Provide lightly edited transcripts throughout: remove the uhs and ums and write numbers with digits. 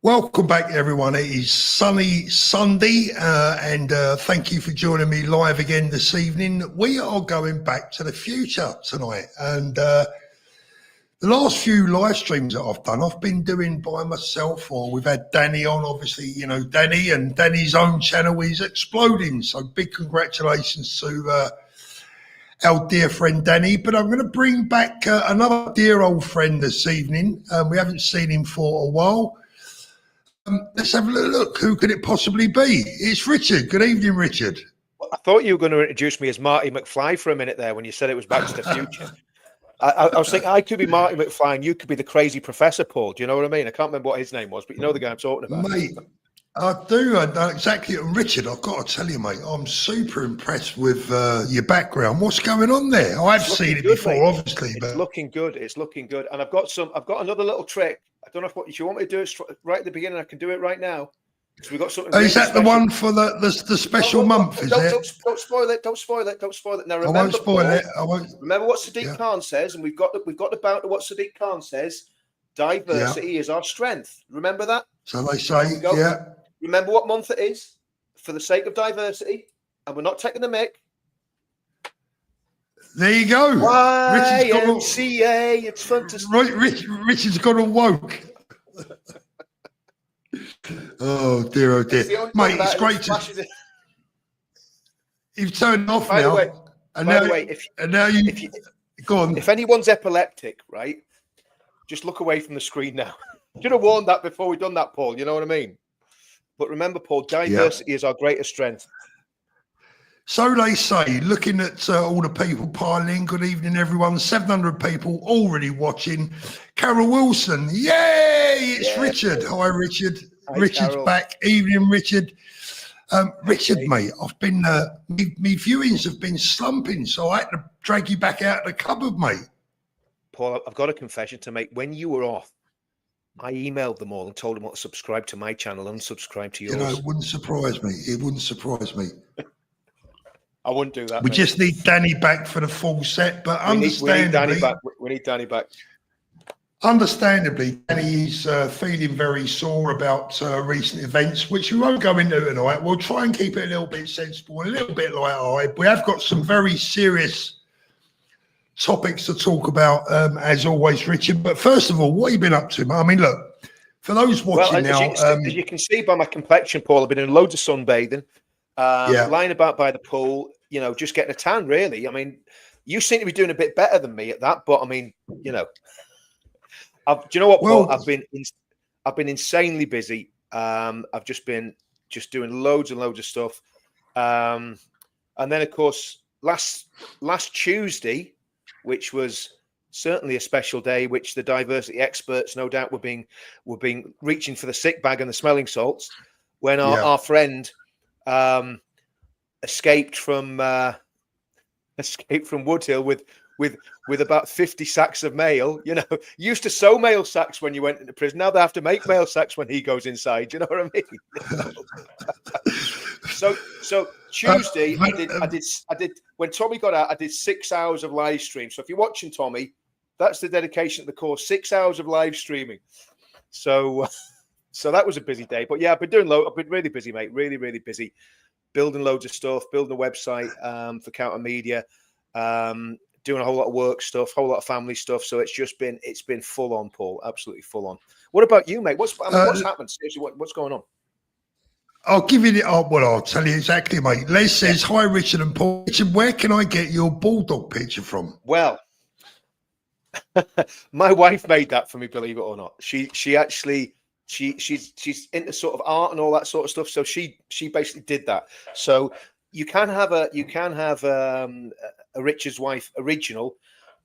Welcome back, everyone. It is sunny Sunday, and thank you for joining me live again this evening. We are going back to the future tonight, and the last few live streams that I've done, I've been doing by myself, or we've had Danny on. Obviously, you know Danny, and Danny's own channel is exploding. So big congratulations to our dear friend Danny. But I'm going to bring back another dear old friend this evening. We haven't seen him for a while. Let's have a little look. Who could it possibly be? It's Richard. Good evening, Richard. I thought you were going to introduce me as Marty McFly for a minute there when you said it was Back to the Future. I was thinking I could be Marty McFly and you could be the crazy Professor Paul. Do you know what I mean? I can't remember what his name was, but you know the guy I'm talking about. Mate, I do. I know exactly. And Richard, I've got to tell you, mate, I'm super impressed with your background. What's going on there? I've seen it before, mate. Obviously. It's looking good. It's looking good. And I've got another little trick. I don't know if you want me to do it right at the beginning. I can do it right now. So we got something. Is that the one for the special month? Is it? Don't spoil it. Don't spoil it. Don't spoil it. Now remember, I won't spoil it. I won't. Remember what Sadiq Khan says, and we've got about what Sadiq Khan says. Diversity is our strength. Remember that. So they say, yeah. Remember what month it is, for the sake of diversity, and we're not taking the mick. There you go. YMCA, it's fun to see. Richard's got all woke. Oh dear, mate, it's great to. You've turned off now. By the way, go on. If anyone's epileptic, right, just look away from the screen now. Should have warned that before we've done that, Paul. You know what I mean? But remember, Paul, diversity is our greatest strength. So they say, looking at all the people piling in. Good evening, everyone. 700 people already watching. Carol Wilson. Yay! It's Richard. Hi, Richard. Hi, Richard's Carol. Back. Evening, Richard. Richard, mate, I've been, me viewings have been slumping, so I had to drag you back out of the cupboard, mate. Paul, I've got a confession to make. When you were off, I emailed them all and told them what to subscribe to my channel and unsubscribe to yours. You know, it wouldn't surprise me. It wouldn't surprise me. I wouldn't do that. We just need Danny back for the full set, but understandably, we need Danny back. Understandably, Danny is feeling very sore about recent events, which we won't go into tonight. We'll try and keep it a little bit sensible, a little bit light-hearted. We have got some very serious topics to talk about, as always, Richard. But first of all, what have you been up to? I mean, look, for those watching now, as you can see by my complexion, Paul, I've been in loads of sunbathing. Lying about by the pool, you know, just getting a tan, really. I mean, you seem to be doing a bit better than me at that, but I mean, you know, do you know what, Paul? I've been insanely busy. I've just been doing loads and loads of stuff. And then, of course, last Tuesday, which was certainly a special day, which the diversity experts, no doubt, were reaching for the sick bag and the smelling salts, when our friend escaped from Wood Hill with about 50 sacks of mail. You know, you used to sew mail sacks when you went into prison. Now they have to make mail sacks when he goes inside. You know what I mean? So Tuesday, I did when Tommy got out, I did 6 hours of live stream. So if you're watching Tommy, that's the dedication to the course. 6 hours of live streaming. So that was a busy day. But yeah, I've been really busy, mate. Really, really busy. Building loads of stuff, building a website for Counter Media, doing a whole lot of work stuff, whole lot of family stuff. So it's been full on, Paul. Absolutely full on. What about you, mate? What's happened? Seriously, what's going on? I'll give you I'll tell you exactly, mate. Les says, hi, Richard and Paul. Richard, where can I get your bulldog picture from? Well, my wife made that for me, believe it or not. She actually she's into sort of art and all that sort of stuff. So she basically did that. So you can have a Richard's wife original,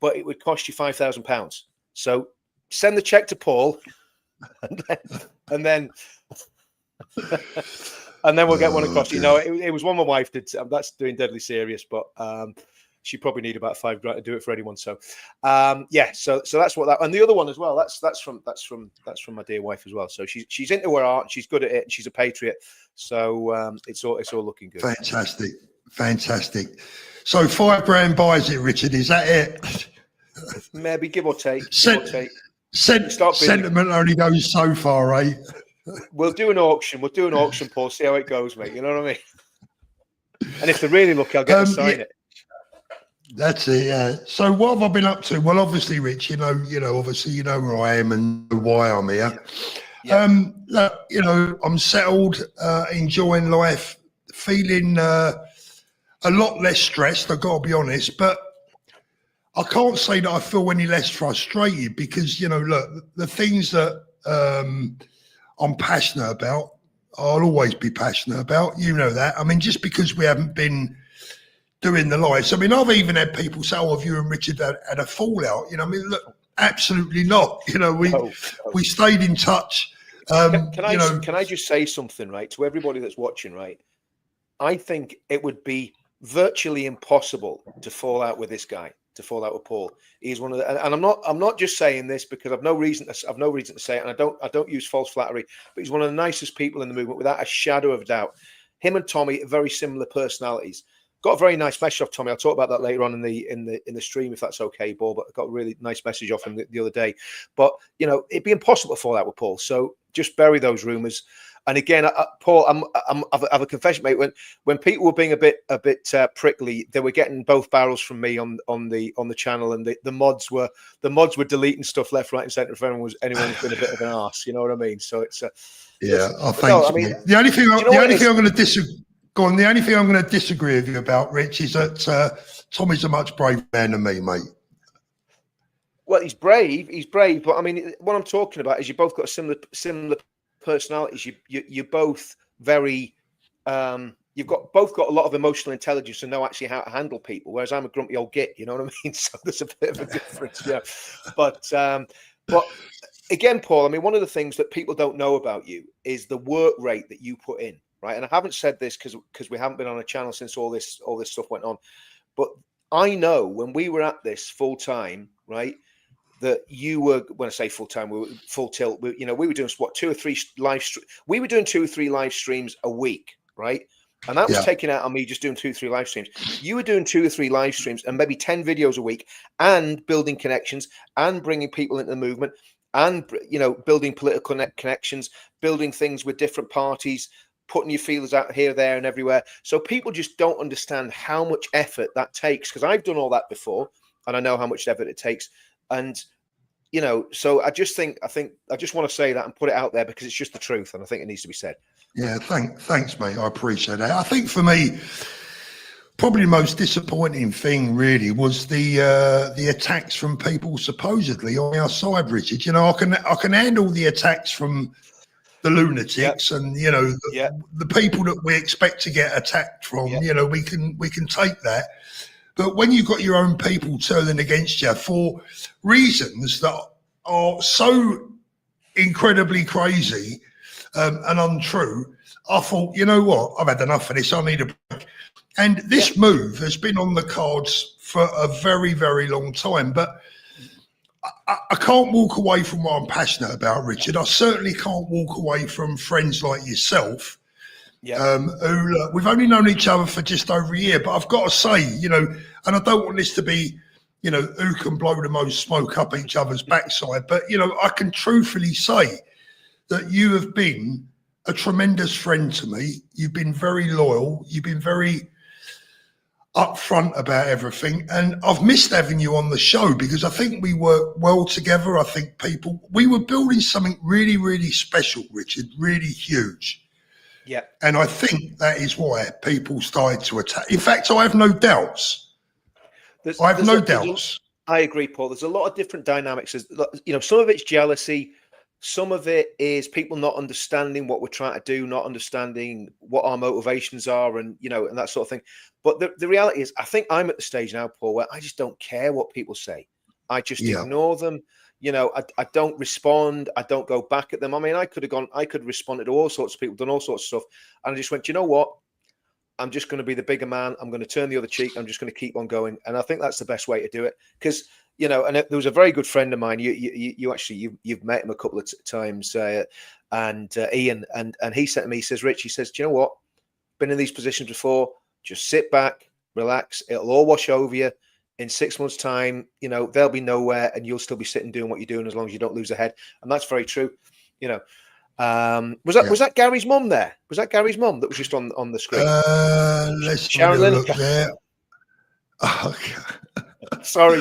but it would cost you £5,000. So send the check to Paul, and then we'll get one across. You know, it was one my wife did. That's doing deadly serious, but she probably need about $5,000 to do it for anyone. So yeah, so that's what that, and the other one as well. That's from my dear wife as well. So she's into her art, and she's good at it, and she's a patriot. So it's all looking good. Fantastic. So £5,000 buys it, Richard. Is that it? Maybe give or take. Sentiment only goes so far, eh? we'll do an auction. We'll do an auction, Paul. See how it goes, mate. You know what I mean? And if they're really lucky, I'll get to sign it. That's it, yeah. So what have I been up to? Well, obviously, Rich, obviously, you know where I am and why I'm here. Look, I'm settled, enjoying life, feeling a lot less stressed, I've got to be honest, but I can't say that I feel any less frustrated because, look, the things that I'm passionate about, I'll always be passionate about, that. I mean, just because we haven't been doing the lives. I mean, I've even had people say, "Oh, have you and Richard had a fallout?" I mean, look, absolutely not. We stayed in touch. Can I just say something, right, to everybody that's watching, right? I think it would be virtually impossible to fall out with this guy, to fall out with Paul. He's one of the, and I'm not just saying this because I've no reason to say it, and I don't use false flattery, but he's one of the nicest people in the movement without a shadow of a doubt. Him and Tommy are very similar personalities. Got a very nice message off Tommy. I'll talk about that later on in the stream if that's okay, Paul. But I got a really nice message off him the other day. But it'd be impossible to fall out with Paul. So just bury those rumours. And again, Paul, I have a confession, mate. When people were being a bit prickly, they were getting both barrels from me on the channel, and the mods were deleting stuff left, right, and centre if anyone's been a bit of an arse. You know what I mean? So it's thanks. No, I mean, the only thing I'm going to disagree. Go on. The only thing I'm going to disagree with you about, Rich, is that Tommy's a much braver man than me, mate. Well, he's brave, but I mean, what I'm talking about is you both got similar personalities. You're both very, you've both got a lot of emotional intelligence and know actually how to handle people, whereas I'm a grumpy old git. You know what I mean? So there's a bit of a difference, yeah. But again, Paul, I mean, one of the things that people don't know about you is the work rate that you put in. Right. And I haven't said this because we haven't been on a channel since all this stuff went on. But I know when we were at this full time, right, that you were, when I say full time, we were full tilt. We were doing what, 2 or 3 live. We were doing 2 or 3 live streams a week, right? And that was taken out on me just doing 2 or 3 live streams. You were doing 2 or 3 live streams and maybe 10 videos a week, and building connections and bringing people into the movement, and building political connections, building things with different parties, putting your feelers out here, there, and everywhere. So people just don't understand how much effort that takes, because I've done all that before, and I know how much effort it takes. And so I just want to say that and put it out there because it's just the truth, and I think it needs to be said. Yeah, thanks, mate. I appreciate that. I think for me, probably the most disappointing thing really was the attacks from people supposedly on our side, Richard. I can handle the attacks from the lunatics and the people that we expect to get attacked from. We can take that, but when you've got your own people turning against you for reasons that are so incredibly crazy and untrue, I thought, you know what, I've had enough of this. I need a break. And this move has been on the cards for a very, very long time, but I can't walk away from what I'm passionate about, Richard. I certainly can't walk away from friends like yourself, who we've only known each other for just over a year. But I've got to say, and I don't want this to be, who can blow the most smoke up each other's backside. But, I can truthfully say that you have been a tremendous friend to me. You've been very loyal. You've been very upfront about everything, and I've missed having you on the show because I think we work well together. I think we were building something really, really special, Richard, really huge. Yeah. And I think that is why people started to attack. In fact, I have no doubts. I have no doubts. I agree, Paul. There's a lot of different dynamics. Some of it's jealousy. Some of it is people not understanding what we're trying to do, not understanding what our motivations are, and and that sort of thing. But the reality is, I think I'm at the stage now, Paul, where I just don't care what people say. I just ignore them. I don't respond. I don't go back at them. I mean, I could have responded to all sorts of people, done all sorts of stuff. And I just went, you know what? I'm just going to be the bigger man. I'm going to turn the other cheek. I'm just going to keep on going. And I think that's the best way to do it. Because, and there was a very good friend of mine. You've met him a couple of times, and Ian, and he said to me, he says, Rich, he says, do you know what? Been in these positions before. Just sit back, relax. It'll all wash over you. In 6 months' time, they'll be nowhere, and you'll still be sitting doing what you're doing as long as you don't lose a head. And that's very true. Was that Gary's mum there? Was that Gary's mum that was just on the screen? Let's Sharon have a Lynn? look there. Sorry,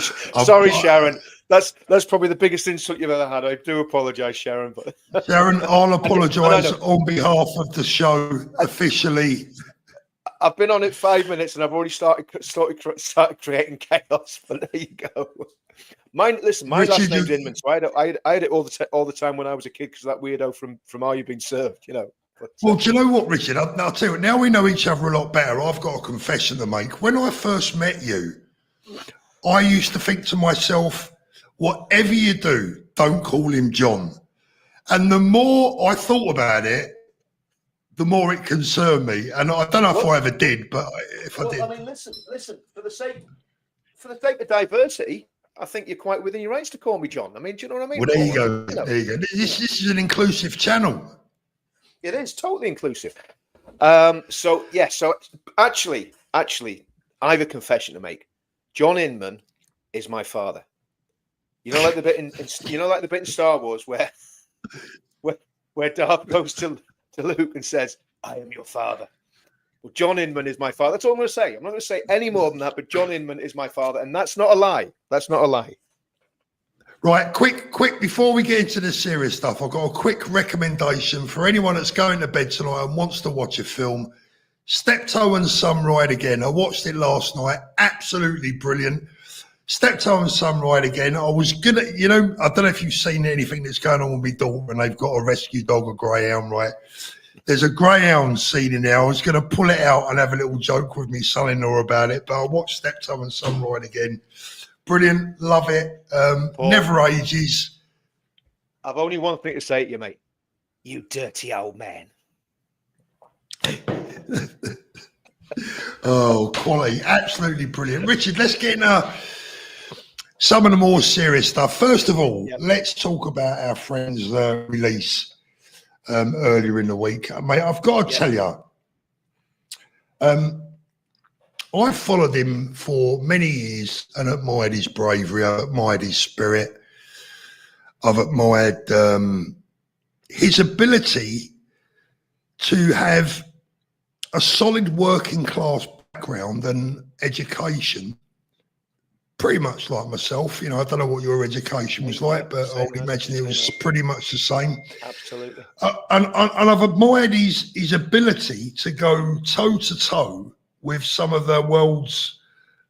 Sharon. That's probably the biggest insult you've ever had. I do apologise, Sharon. But Sharon, I'll apologise know. on behalf of the show officially. I've been on it 5 minutes and I've already started creating chaos. But there you go. My Richard, last name's Inman, so I had it all the time when I was a kid because of that weirdo from Are You Being Served, you know. But, well, do you know what, Richard? I'll tell you what, now we know each other a lot better. I've got a confession to make. When I first met you, I used to think to myself, whatever you do, don't call him John. And the more I thought about it, the more it concerned me. And I don't know if I ever did, but if I did. I mean, listen, for the sake of diversity, I think you're quite within your rights to call me John. I mean, do you know what I mean? Well, there you go. There you go. This is an inclusive channel. It is totally inclusive. So actually, I have a confession to make. John Inman is my father. You know, like the bit in Star Wars where Darth goes to Luke and says, "I am your father." Well, John Inman is my father. That's all I'm going to say. I'm not going to say any more than that. But John Inman is my father, and that's not a lie. That's not a lie. Right, quick, before we get into the serious stuff, I've got a quick recommendation for anyone that's going to bed tonight and wants to watch a film. Steptoe and Son Ride Again. I watched it last night. Absolutely brilliant. Steptoe and Son Ride Again. I was gonna, I don't know if you've seen anything that's going on with my daughter, and they've got a rescue dog, a greyhound, right? There's a greyhound scene in there. I was going to pull it out and have a little joke with me son-in-law about it, but I watched Steptoe and Son Ride Again. Brilliant, love it. Paul, never ages. I've only one thing to say to you, mate. You dirty old man. Oh, quality, absolutely brilliant. Richard, let's get into some of the more serious stuff. First of all, let's talk about our friend's release earlier in the week. Mate, I've got to tell you, I've followed him for many years and admired his bravery. I've admired his spirit. I've admired his ability to have a solid working class background and education, pretty much like myself. I don't know what your education was like, but I would imagine it was pretty much the same. Absolutely. And I've admired his ability to go toe to toe with some of the world's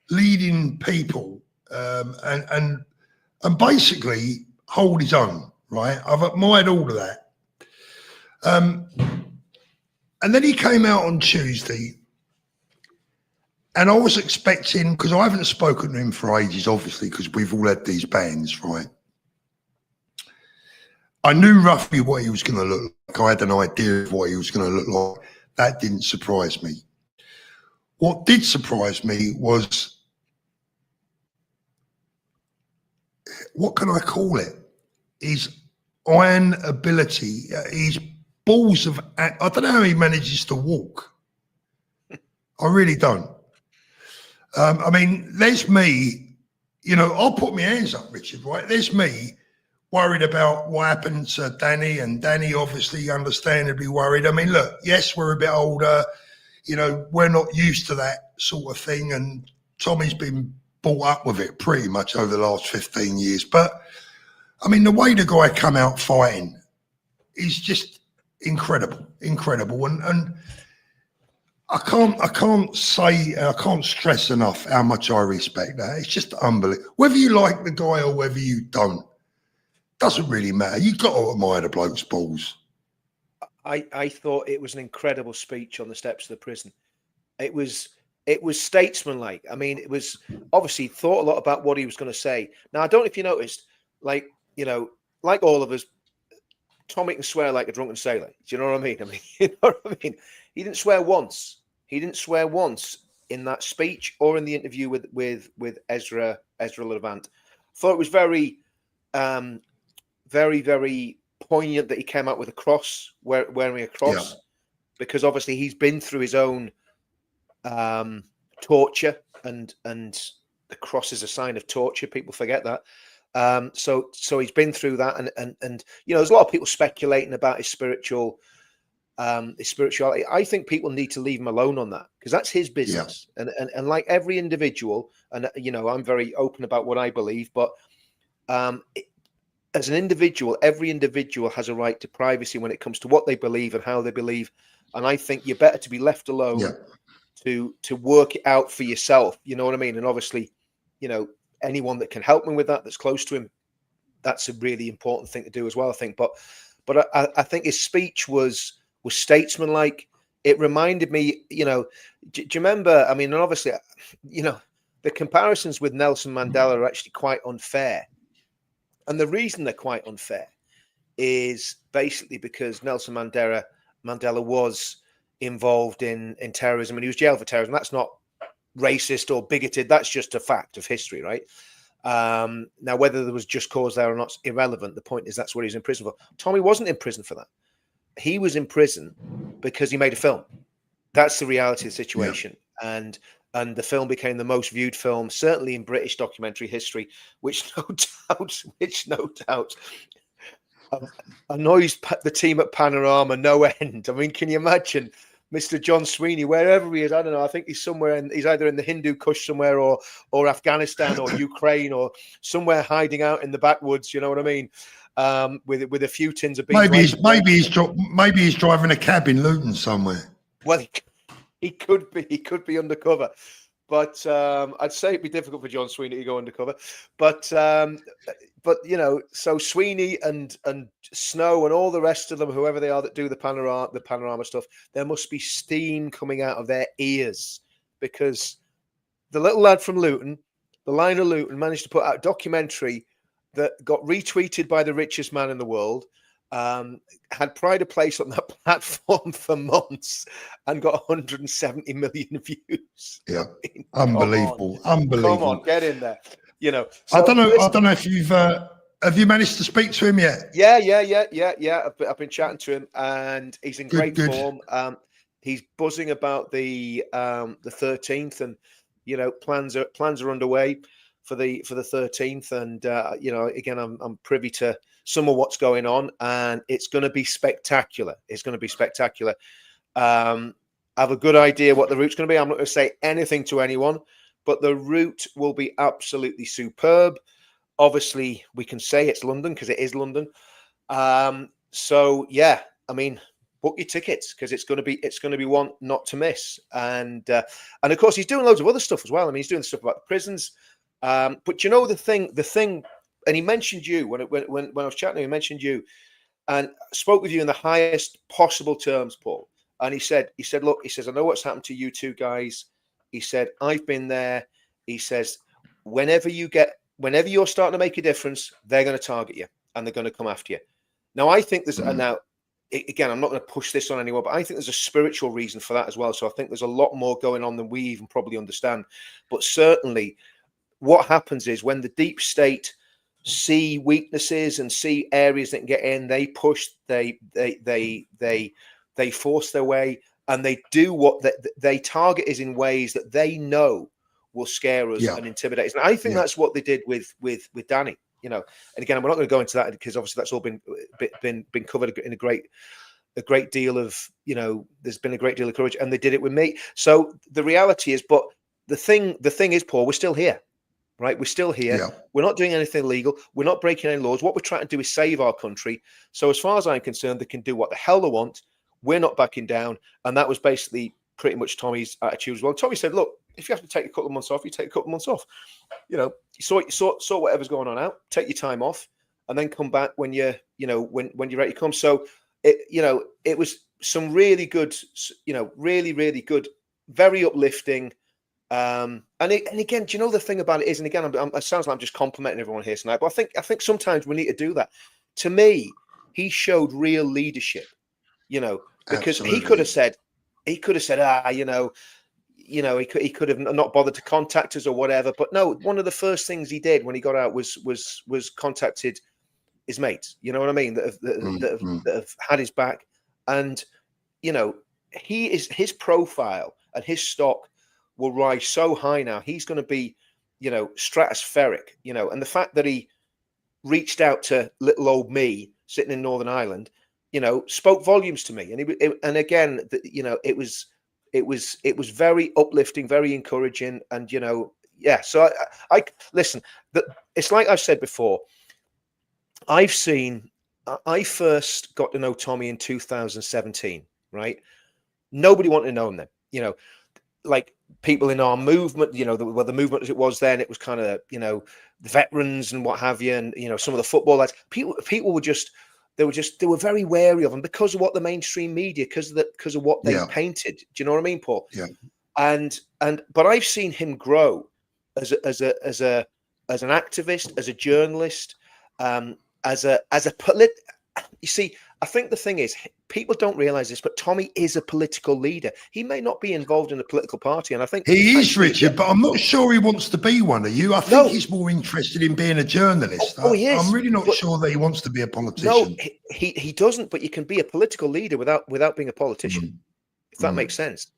leading people, and basically hold his own. Right, I've admired all of that. And then he came out on Tuesday, and I was expecting, because I haven't spoken to him for ages, obviously, because we've all had these bans, right? I knew roughly what he was going to look like. I had an idea of what he was going to look like. That didn't surprise me. What did surprise me was, what can I call it? His iron ability, his balls of, I don't know how he manages to walk. I really don't. I mean, there's me, I'll put my hands up, Richard, right? There's me worried about what happened to Danny, and Danny obviously understandably worried. I mean, look, yes, we're a bit older, we're not used to that sort of thing, and Tommy's been brought up with it pretty much over the last 15 years. But, I mean, the way the guy come out fighting is just incredible. And I can't stress enough how much I respect that. It's just unbelievable. Whether you like the guy or whether you don't, doesn't really matter. You've got to admire the bloke's balls. I thought it was an incredible speech on the steps of the prison. It was statesmanlike. I mean, it was obviously thought a lot about what he was going to say. Now, I don't know if you noticed, like all of us, Tommy can swear like a drunken sailor. Do you know what I mean? You know what I mean? He didn't swear once. In that speech or in the interview with Ezra Levant. Thought it was very, very, very poignant that he came out with a cross, wearing a cross, because obviously he's been through his own torture, and the cross is a sign of torture. People forget that. So he's been through that, and there's a lot of people speculating about his spirituality. I think people need to leave him alone on that, because that's his business. And like every individual, and I'm very open about what I believe, but as an individual, every individual has a right to privacy when it comes to what they believe and how they believe. And I think you're better to be left alone to work it out for yourself. You know what I mean? And obviously, anyone that can help him with that, that's close to him, that's a really important thing to do as well, I think. But I think his speech was statesmanlike. It reminded me, do you remember? I mean, and obviously, the comparisons with Nelson Mandela are actually quite unfair. And the reason they're quite unfair is basically because Nelson Mandela was involved in terrorism, and he was jailed for terrorism. That's not racist or bigoted. That's just a fact of history, right? Now, whether there was just cause there or not is irrelevant. The point is that's what he was in prison for. Tommy wasn't in prison for that. He was in prison because he made a film. That's the reality of the situation. And the film became the most viewed film, certainly in British documentary history, which no doubt annoys the team at Panorama no end. I mean, can you imagine Mr. John Sweeney, wherever he is? I don't know. I think he's somewhere he's either in the Hindu Kush somewhere, or Afghanistan, or Ukraine, or somewhere hiding out in the backwoods. You know what I mean? With a few tins of beans. Maybe he's driving a cab in Luton somewhere. Well, he could be undercover, but I'd say it'd be difficult for John Sweeney to go undercover. But so Sweeney and Snow and all the rest of them, whoever they are that do the panorama stuff, there must be steam coming out of their ears, because the little lad from Luton, the line of Luton, managed to put out a documentary that got retweeted by the richest man in the world. Had pride of place on that platform for months and got 170 million views. Yeah, unbelievable. Come on, get in there. So, I don't know if you've have you managed to speak to him yet? Yeah. I've been chatting to him, and he's in great form. He's buzzing about the 13th, and plans are underway for the 13th, and again, I'm privy to some of what's going on, and it's going to be spectacular. I have a good idea what the route's going to be. I'm not going to say anything to anyone, but the route will be absolutely superb. Obviously, we can say it's London because it is London. So yeah, I mean, book your tickets, because it's going to be one not to miss. And of course, he's doing loads of other stuff as well. I mean, he's doing stuff about the prisons. But the thing, and he mentioned you when I was chatting to him. He mentioned you and spoke with you in the highest possible terms, Paul. And he said, look, I know what's happened to you two guys. He said, I've been there. He says, whenever you're starting to make a difference, they're going to target you and they're going to come after you. Now, I think there's now, again, I'm not going to push this on anyone, but I think there's a spiritual reason for that as well. So I think there's a lot more going on than we even probably understand. But certainly, what happens is when the deep state see weaknesses and see areas that can get in, they push, they force their way, and they do what they target is in ways that they know will scare us and intimidate us. And I think that's what they did with Danny. And again, we're not going to go into that because obviously that's all been covered in a great deal of, there's been a great deal of courage, and they did it with me. So the reality is, but the thing is, Paul, we're still here. Right, we're still here. Yeah. We're not doing anything illegal. We're not breaking any laws. What we're trying to do is save our country. So as far as I'm concerned, they can do what the hell they want. We're not backing down. And that was basically pretty much Tommy's attitude as well. Tommy said, look, if you have to take a couple of months off, you take a couple of months off. You sort whatever's going on out, take your time off, and then come back when you're ready to come. So it was some really good, really good, very uplifting. And again, do you know the thing about it is, and again, it sounds like I'm just complimenting everyone here tonight, but I think sometimes we need to do that. To me, he showed real leadership, because Absolutely. he could have said, he could have not bothered to contact us or whatever. But no, one of the first things he did when he got out was contacted his mates. You know what I mean? That have had his back, and his profile and his stock will rise so high now. He's going to be, stratospheric, and the fact that he reached out to little old me sitting in Northern Ireland, you know, spoke volumes to me. And again, it was very uplifting, very encouraging. And, you know, yeah. So I listen, it's like I've said before, I first got to know Tommy in 2017, right? Nobody wanted to know him then, you know, like people in our movement, you know, the movement as it was then, it was kind of, you know, the veterans and what have you. And, you know, some of the football lads, people were they were very wary of him because of what the mainstream media, because of what they painted. Do you know what I mean, Paul? Yeah. But I've seen him grow as an activist, as a journalist, you see, I think the thing is, people don't realize this, but Tommy is a political leader. He may not be involved in a political party, and I think he is, Richard, but I'm not sure he wants to be one of you. I think he's more interested in being a journalist. He is. I'm really not sure that he wants to be a politician. No, he doesn't. But you can be a political leader without being a politician, if that makes sense.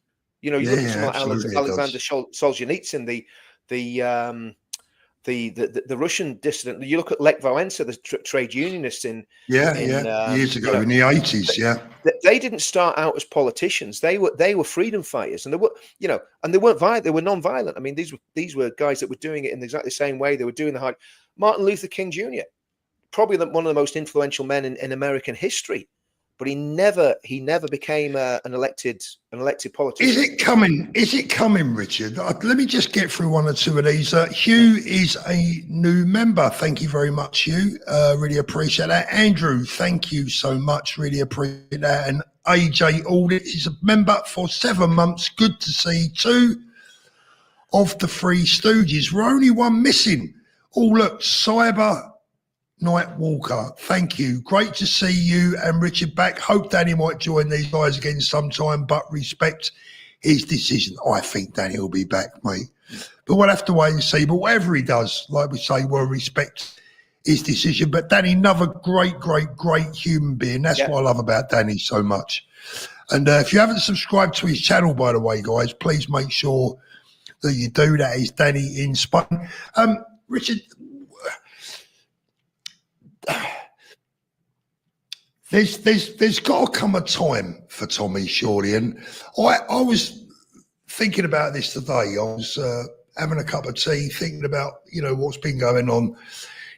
You know, you look at someone like Alexander Solzhenitsyn, the Russian dissident. You look at Lech Wałęsa, the trade unionist in years ago, in the 80s. They didn't start out as politicians. They were freedom fighters, and they were, you know, and they weren't violent. They were non-violent. I mean, these were guys that were doing it in exactly the same way they were doing the hard. Martin Luther King Jr., probably one of the most influential men in American history. But he never became an elected politician. Is it coming, Richard? Let me just get through one or two of these. Hugh is a new member. Thank you very much, Hugh. Really appreciate that. Andrew, thank you so much. Really appreciate that. And AJ Audit is a member for 7 months. Good to see 2 of the 3 Stooges. We're only one missing. Oh, look, Cyber Night Walker, thank you. Great to see you and Richard back. Hope Danny might join these guys again sometime, but respect his decision. I think Danny will be back, mate. But we'll have to wait and see. But whatever he does, like we say, we'll respect his decision. But Danny, another great human being. That's what I love about Danny so much. And if you haven't subscribed to his channel, by the way, guys, please make sure that you do. That is Danny in Spain. Richard, there's got to come a time for Tommy, surely. And I was thinking about this today. I was having a cup of tea, thinking about, you know, what's been going on.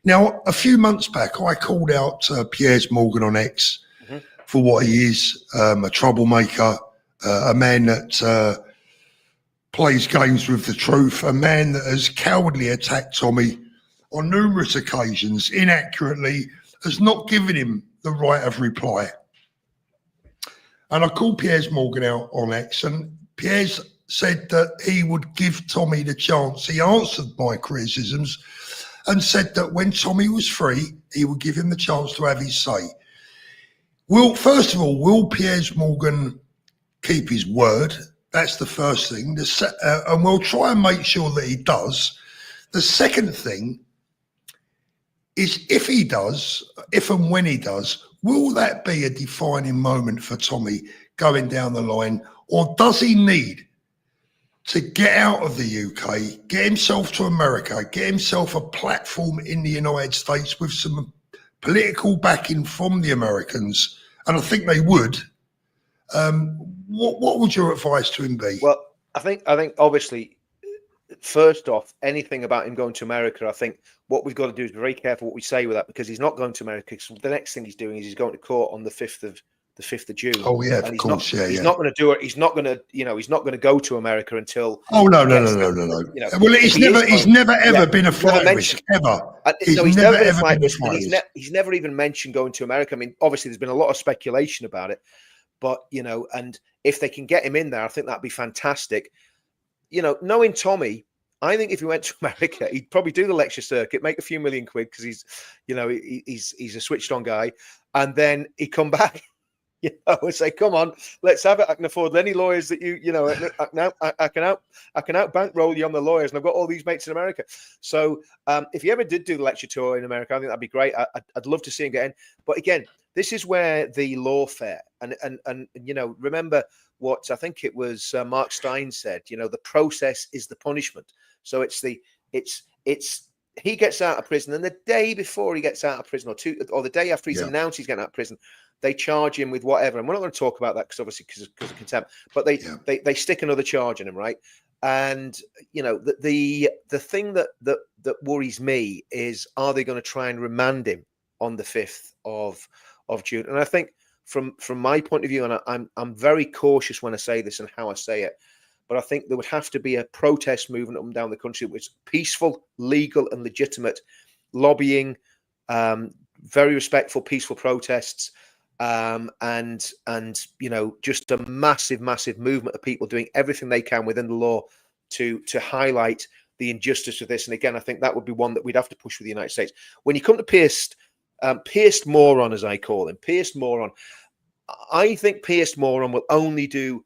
Now, a few months back, I called out Piers Morgan on X for what he is, a troublemaker, a man that plays games with the truth, a man that has cowardly attacked Tommy on numerous occasions, inaccurately, has not given him the right of reply. And I called Piers Morgan out on X, and Piers said that he would give Tommy the chance. He answered my criticisms and said that when Tommy was free, he would give him the chance to have his say. First of all, will Piers Morgan keep his word? That's the first thing. And we'll try and make sure that he does. The second thing is, if and when he does, will that be a defining moment for Tommy going down the line? Or does he need to get out of the UK, get himself to America, get himself a platform in the United States with some political backing from the Americans? And I think they would. What would your advice to him be? Well, I think obviously, first off, anything about him going to America, I think what we've got to do is be very careful what we say with that, because he's not going to America. Because the next thing he's doing is he's going to court on the 5th of June. Oh yeah, of course, he's not going to do it. He's not going to go to America until. Oh no. You know, well, he's never ever been a flight risk ever. He's never been a flight risk. He's never even mentioned going to America. I mean, obviously, there's been a lot of speculation about it, but you know, and if they can get him in there, I think that'd be fantastic. You know, knowing Tommy, I think if he went to America, he'd probably do the lecture circuit, make a few million quid, because he's a switched on guy, and then he'd come back, you know, and say, "Come on, let's have it. I can afford any lawyers that you know. I can out bankroll you on the lawyers, and I've got all these mates in America." So if he ever did do the lecture tour in America, I think that'd be great. I'd love to see him get in. But again, this is where the lawfare and you know, remember what I think it was Mark Stein said. You know, the process is the punishment. So it's he gets out of prison, and the day before he gets out of prison, or the day after he's announced he's getting out of prison, they charge him with whatever. And we're not going to talk about that because obviously because of contempt, but they stick another charge in him, right? And you know, the thing that worries me is, are they going to try and remand him on the 5th of June? And I think from my point of view, and I'm very cautious when I say this and how I say it, but I think there would have to be a protest movement up and down the country, which is peaceful, legal, and legitimate lobbying, very respectful, peaceful protests, and you know, just a massive movement of people doing everything they can within the law to highlight the injustice of this. And again, I think that would be one that we'd have to push with the United States. When you come to Pierced moron, as I call him, Pierced moron, I think Pierced moron will only do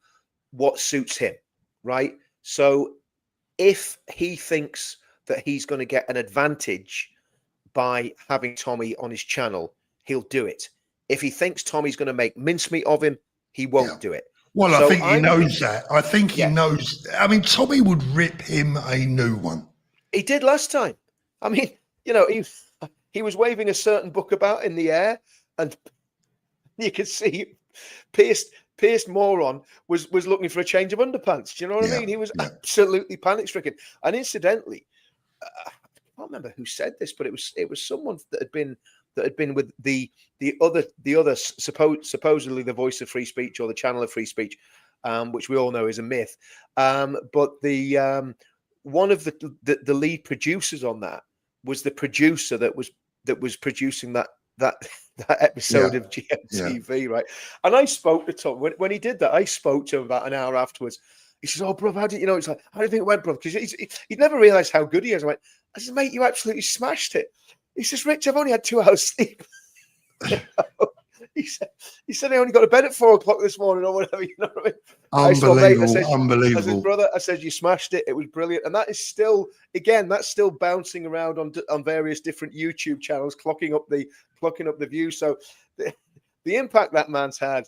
what suits him. Right. So if he thinks that he's going to get an advantage by having Tommy on his channel, he'll do it. If he thinks Tommy's going to make mincemeat of him, he won't do it. Well, so I think he knows that. I think he knows. I mean, Tommy would rip him a new one. He did last time. I mean, you know, he was waving a certain book about in the air, and you could see Pierced moron was looking for a change of underpants. Do you know what I mean? He was absolutely panic stricken. And incidentally, I can't remember who said this, but it was someone that had been with the other supposedly the voice of free speech, or the channel of free speech, which we all know is a myth. But the one of the lead producers on that was the producer that was producing that episode of GMTV, right? And I spoke to Tom when he did that. I spoke to him about an hour afterwards. He says, "Oh, bro, how did you know?" It's like, "How do you think it went, bro?" Because he'd never realised how good he is. I said, "Mate, you absolutely smashed it." He says, "Rich, I've only had 2 hours sleep." He said, "I only got to bed at 4 o'clock this morning, or whatever." You know what I mean? Unbelievable. I said, "Brother," I said, "you smashed it. It was brilliant." And that is still, again, that's still bouncing around on various different YouTube channels, clocking up the views. So the impact that man's had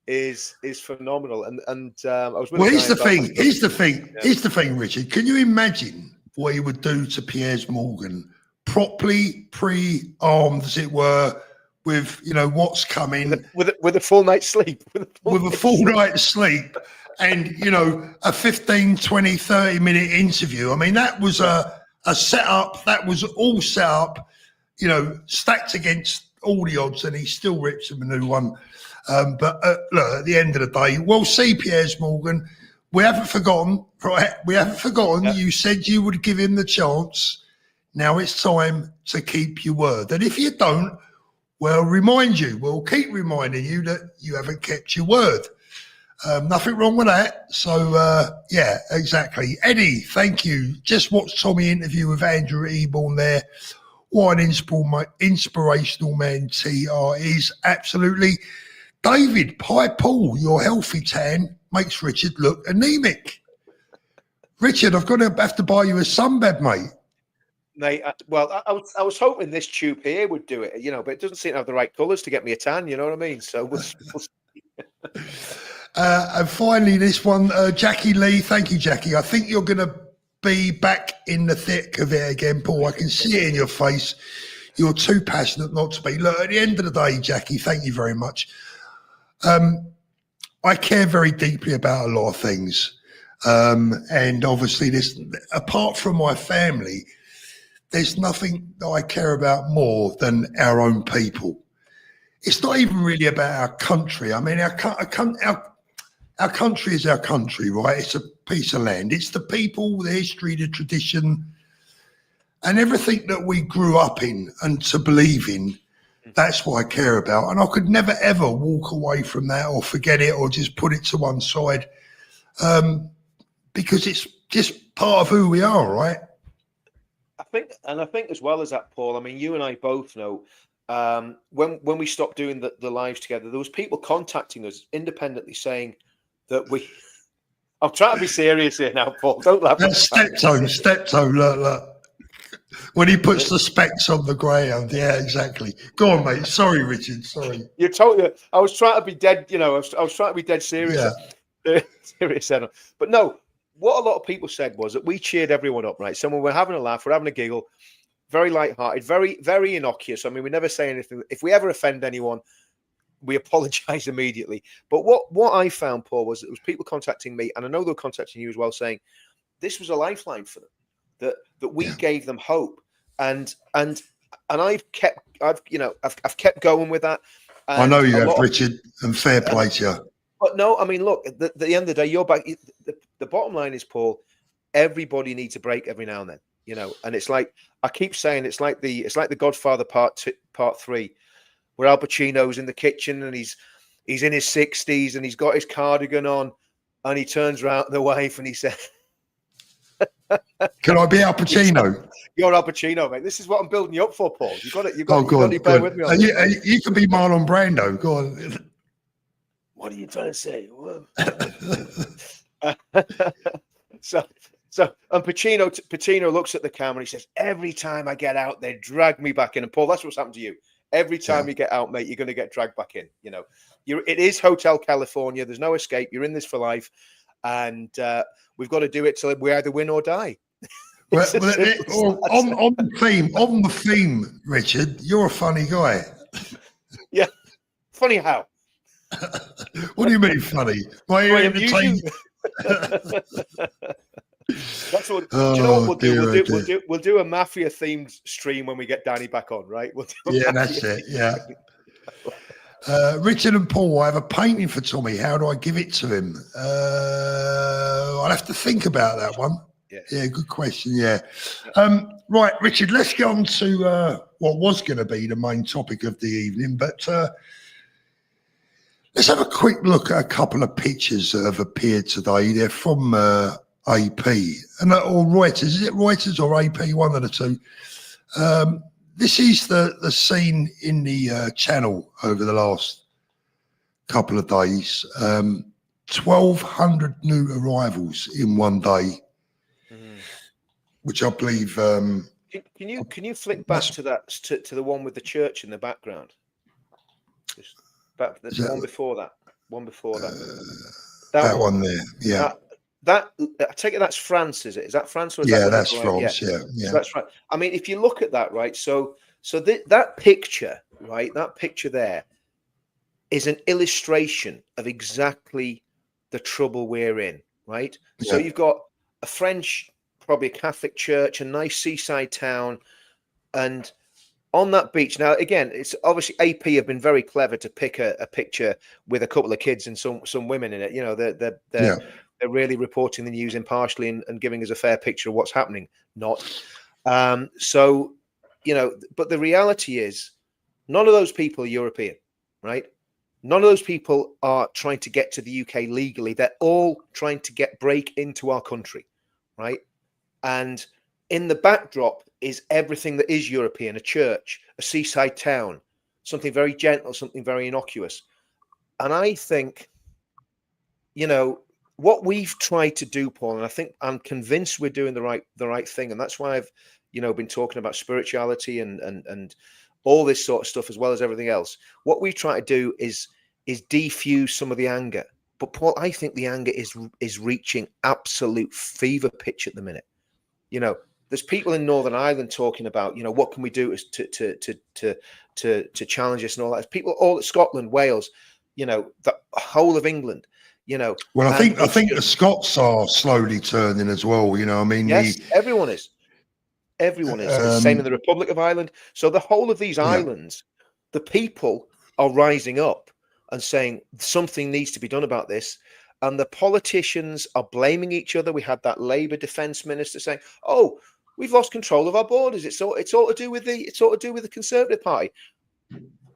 is phenomenal. And I was. Well, here's the thing. Here's the thing, Richard. Can you imagine what he would do to Piers Morgan, properly pre-armed, as it were, with, you know, what's coming, with a full night's sleep, with a full night's sleep, and, you know, a 15, 20, 30-minute interview. I mean, that was a setup. That was all set up, you know, stacked against all the odds, and he still rips him a new one. But look, at the end of the day, we'll see Piers Morgan. We haven't forgotten, right? We haven't forgotten. Yeah. You said you would give him the chance. Now it's time to keep your word. And if you don't, we'll keep reminding you that you haven't kept your word. Nothing wrong with that. So, yeah, exactly. Eddie, thank you. Just watched Tommy interview with Andrew Eborn there. What an inspirational man TR is. Absolutely. David, Pie Paul, your healthy tan makes Richard look anemic. Richard, I've got to have to buy you a sunbed, mate. Mate, well, I was hoping this tube here would do it, you know, but it doesn't seem to have the right colours to get me a tan, you know what I mean? So we'll see. And finally, this one, Jackie Lee. Thank you, Jackie. I think you're going to be back in the thick of it again, Paul. I can see it in your face. You're too passionate not to be. Look, at the end of the day, Jackie, thank you very much. I care very deeply about a lot of things. And obviously, apart from my family, there's nothing that I care about more than our own people. It's not even really about our country. I mean, our country is our country, right? It's a piece of land. It's the people, the history, the tradition, and everything that we grew up in and to believe in. That's what I care about. And I could never, ever walk away from that or forget it or just put it to one side, because it's just part of who we are, right? I think as well as that, Paul, I mean, you and I both know, when we stopped doing the lives together, there was people contacting us independently saying that I'm trying to be serious here now, Paul. Don't laugh. That's steptone, look. When he puts the specs on the greyhound, yeah, exactly. Go on, mate. Sorry, Richard. Sorry. You're totally. I was trying to be dead. You know, I was trying to be dead serious. Yeah. Serious, but no. What a lot of people said was that we cheered everyone up, right? So when we're having a laugh, we're having a giggle. very light-hearted, very, very innocuous. I mean, we never say anything. If we ever offend anyone, we apologize immediately. But what I found, Paul, was it was people contacting me, and I know they were contacting you as well, saying this was a lifeline for them, that we gave them hope, and I've kept going with that. I know you have, Richard, and fair play to you. But no, I mean, look, at the end of the day, you're back. The bottom line is, Paul, everybody needs a break every now and then, you know. And it's like I keep saying, it's like the Godfather Part 3, where Al Pacino's in the kitchen and he's in his 60s and he's got his cardigan on, and he turns around to the wife and he says, "Can I be Al Pacino?" You're Al Pacino, mate. This is what I'm building you up for, Paul. You've got to bear with me on this. You can be Marlon Brando. Go on. What are you trying to say? So and Pacino looks at the camera and he says, every time I get out, they drag me back in. And Paul, that's what's happened to you. Every time you get out, mate, you're going to get dragged back in. You know, it is Hotel California. There's no escape. You're in this for life. And we've got to do it till we either win or die. On the theme, Richard, you're a funny guy. Yeah. Funny how? What do you mean funny? Why are you entertaining? That's what. Do you know what we'll do a mafia themed stream when we get Danny back on, right? That's it. Yeah. Richard and Paul, I have a painting for Tommy. How do I give it to him? I'll have to think about that one. Yeah, good question. Yeah. Right, Richard, let's get on to what was going to be the main topic of the evening, but let's have a quick look at a couple of pictures that have appeared today. They're from AP and or Reuters. Is it Reuters or AP? One of the two. This is the scene in the channel over the last couple of days. 1,200 new arrivals in one day, which I believe. Can you flick back to that to the one with the church in the background? There's one before that. That one there. Yeah. That I take it that's France, is it? Is that France? Or is that's France. Yeah. So that's right. I mean, if you look at that, right? So that picture, right? That picture there is an illustration of exactly the trouble we're in, right? So you've got a French, probably a Catholic church, a nice seaside town, and on that beach. Now, again, it's obviously AP have been very clever to pick a picture with a couple of kids and some women in it. You know, they're really reporting the news impartially and giving us a fair picture of what's happening. Not so, you know. But the reality is, none of those people are European, right? None of those people are trying to get to the UK legally. They're all trying to break into our country, right? And in the backdrop is everything that is European: a church, a seaside town, something very gentle, something very innocuous. And I think, you know, what we've tried to do, Paul, and I think I'm convinced we're doing the right thing, and that's why I've, you know, been talking about spirituality and all this sort of stuff as well as everything else. What we try to do is defuse some of the anger. But Paul, I think the anger is reaching absolute fever pitch at the minute. You know, there's people in Northern Ireland talking about, you know, what can we do to challenge this and all that. There's people all at Scotland, Wales, you know, the whole of England, you know. Well, I think the Scots are slowly turning as well. You know, I mean, yes, everyone is. Everyone is. The same in the Republic of Ireland. So the whole of these islands, the people are rising up and saying something needs to be done about this. And the politicians are blaming each other. We had that Labour defence minister saying, "Oh, we've lost control of our borders. It's all to do with the Conservative Party,"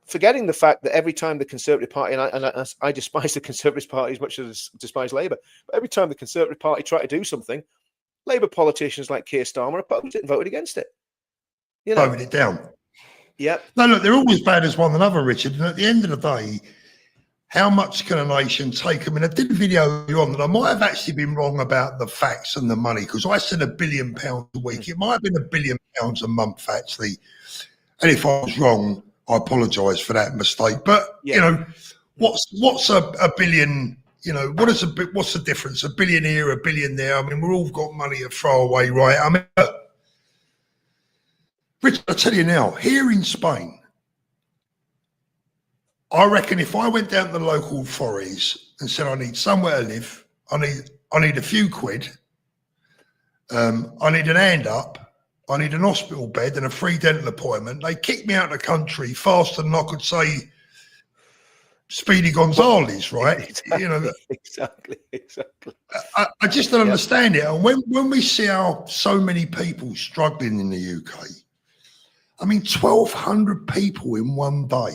forgetting the fact that every time the Conservative Party, and I despise the Conservative Party as much as I despise Labour, but every time the Conservative Party try to do something, Labour politicians like Keir Starmer opposed it and voted against it. You know, voted it down. Yeah. No, look, they're all as bad as one another, Richard. And at the end of the day, how much can a nation take? I mean, I did a video on that. I might have actually been wrong about the facts and the money, because I said £1 billion a week. It might have been £1 billion a month, actually. And if I was wrong, I apologise for that mistake. But you know, what's a billion? You know, what's the difference? $1 billion here, $1 billion there. I mean, we've all got money to throw away, right? I mean, Richard, I tell you now, here in Spain, I reckon if I went down to the local authorities and said I need somewhere to live, I need a few quid, I need an hand up, I need an hospital bed and a free dental appointment, they kick me out of the country faster than I could say Speedy Gonzales, right? Exactly, you know, exactly. I just don't understand it. And when we see how so many people struggling in the UK, I mean, 1,200 people in one day.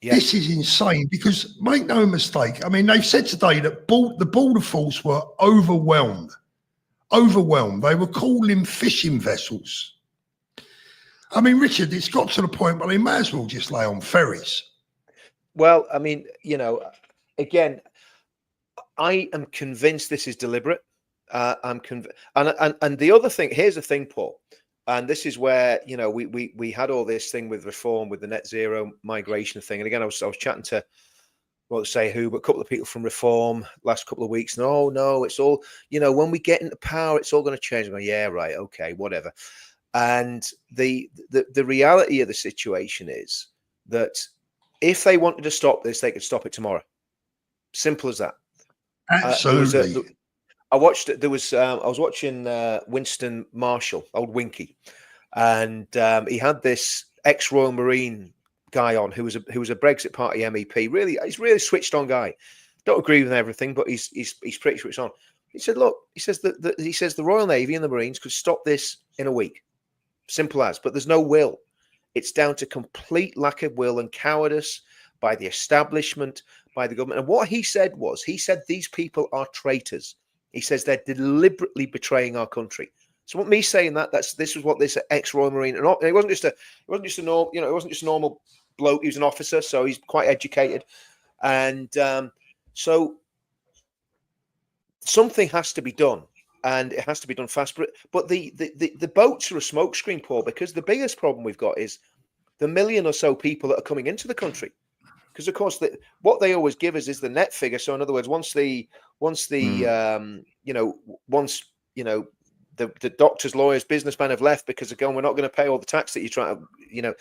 Yeah. This is insane because make no mistake. I mean, they've said today that the border force were overwhelmed. They were calling fishing vessels. I mean, Richard, it's got to the point where they may as well just lay on ferries. Well, I mean, you know, again, I am convinced this is deliberate. I'm convinced, and the other thing, here's the thing, Paul, and this is where, you know, we had all this thing with reform, with the net zero migration thing, and again, I was chatting to, well, to say who, but a couple of people from Reform last couple of weeks, and oh no, it's all, you know, when we get into power, it's all going to change. I'm going, yeah, right, okay, whatever. And the reality of the situation is that if they wanted to stop this, they could stop it tomorrow. Simple as that. Absolutely. I watched it. I was watching Winston Marshall, old Winky, and he had this ex-Royal Marine guy on who was a Brexit Party MEP. He's really switched on guy. Don't agree with everything, but he's pretty switched on. He said, look, he says the Royal Navy and the Marines could stop this in a week. Simple as, but there's no will. It's down to complete lack of will and cowardice by the establishment, by the government. And what he said these people are traitors. He says they're deliberately betraying our country. So what me saying this was what this ex-Royal Marine, and it wasn't just a normal bloke. He was an officer, so he's quite educated, and so something has to be done. And it has to be done fast. But the boats are a smokescreen, Paul, because the biggest problem we've got is the million or so people that are coming into the country. Because of course, what they always give us is the net figure. So in other words, once the doctors, lawyers, businessmen have left because they're going, we're not going to pay all the tax that you're trying to,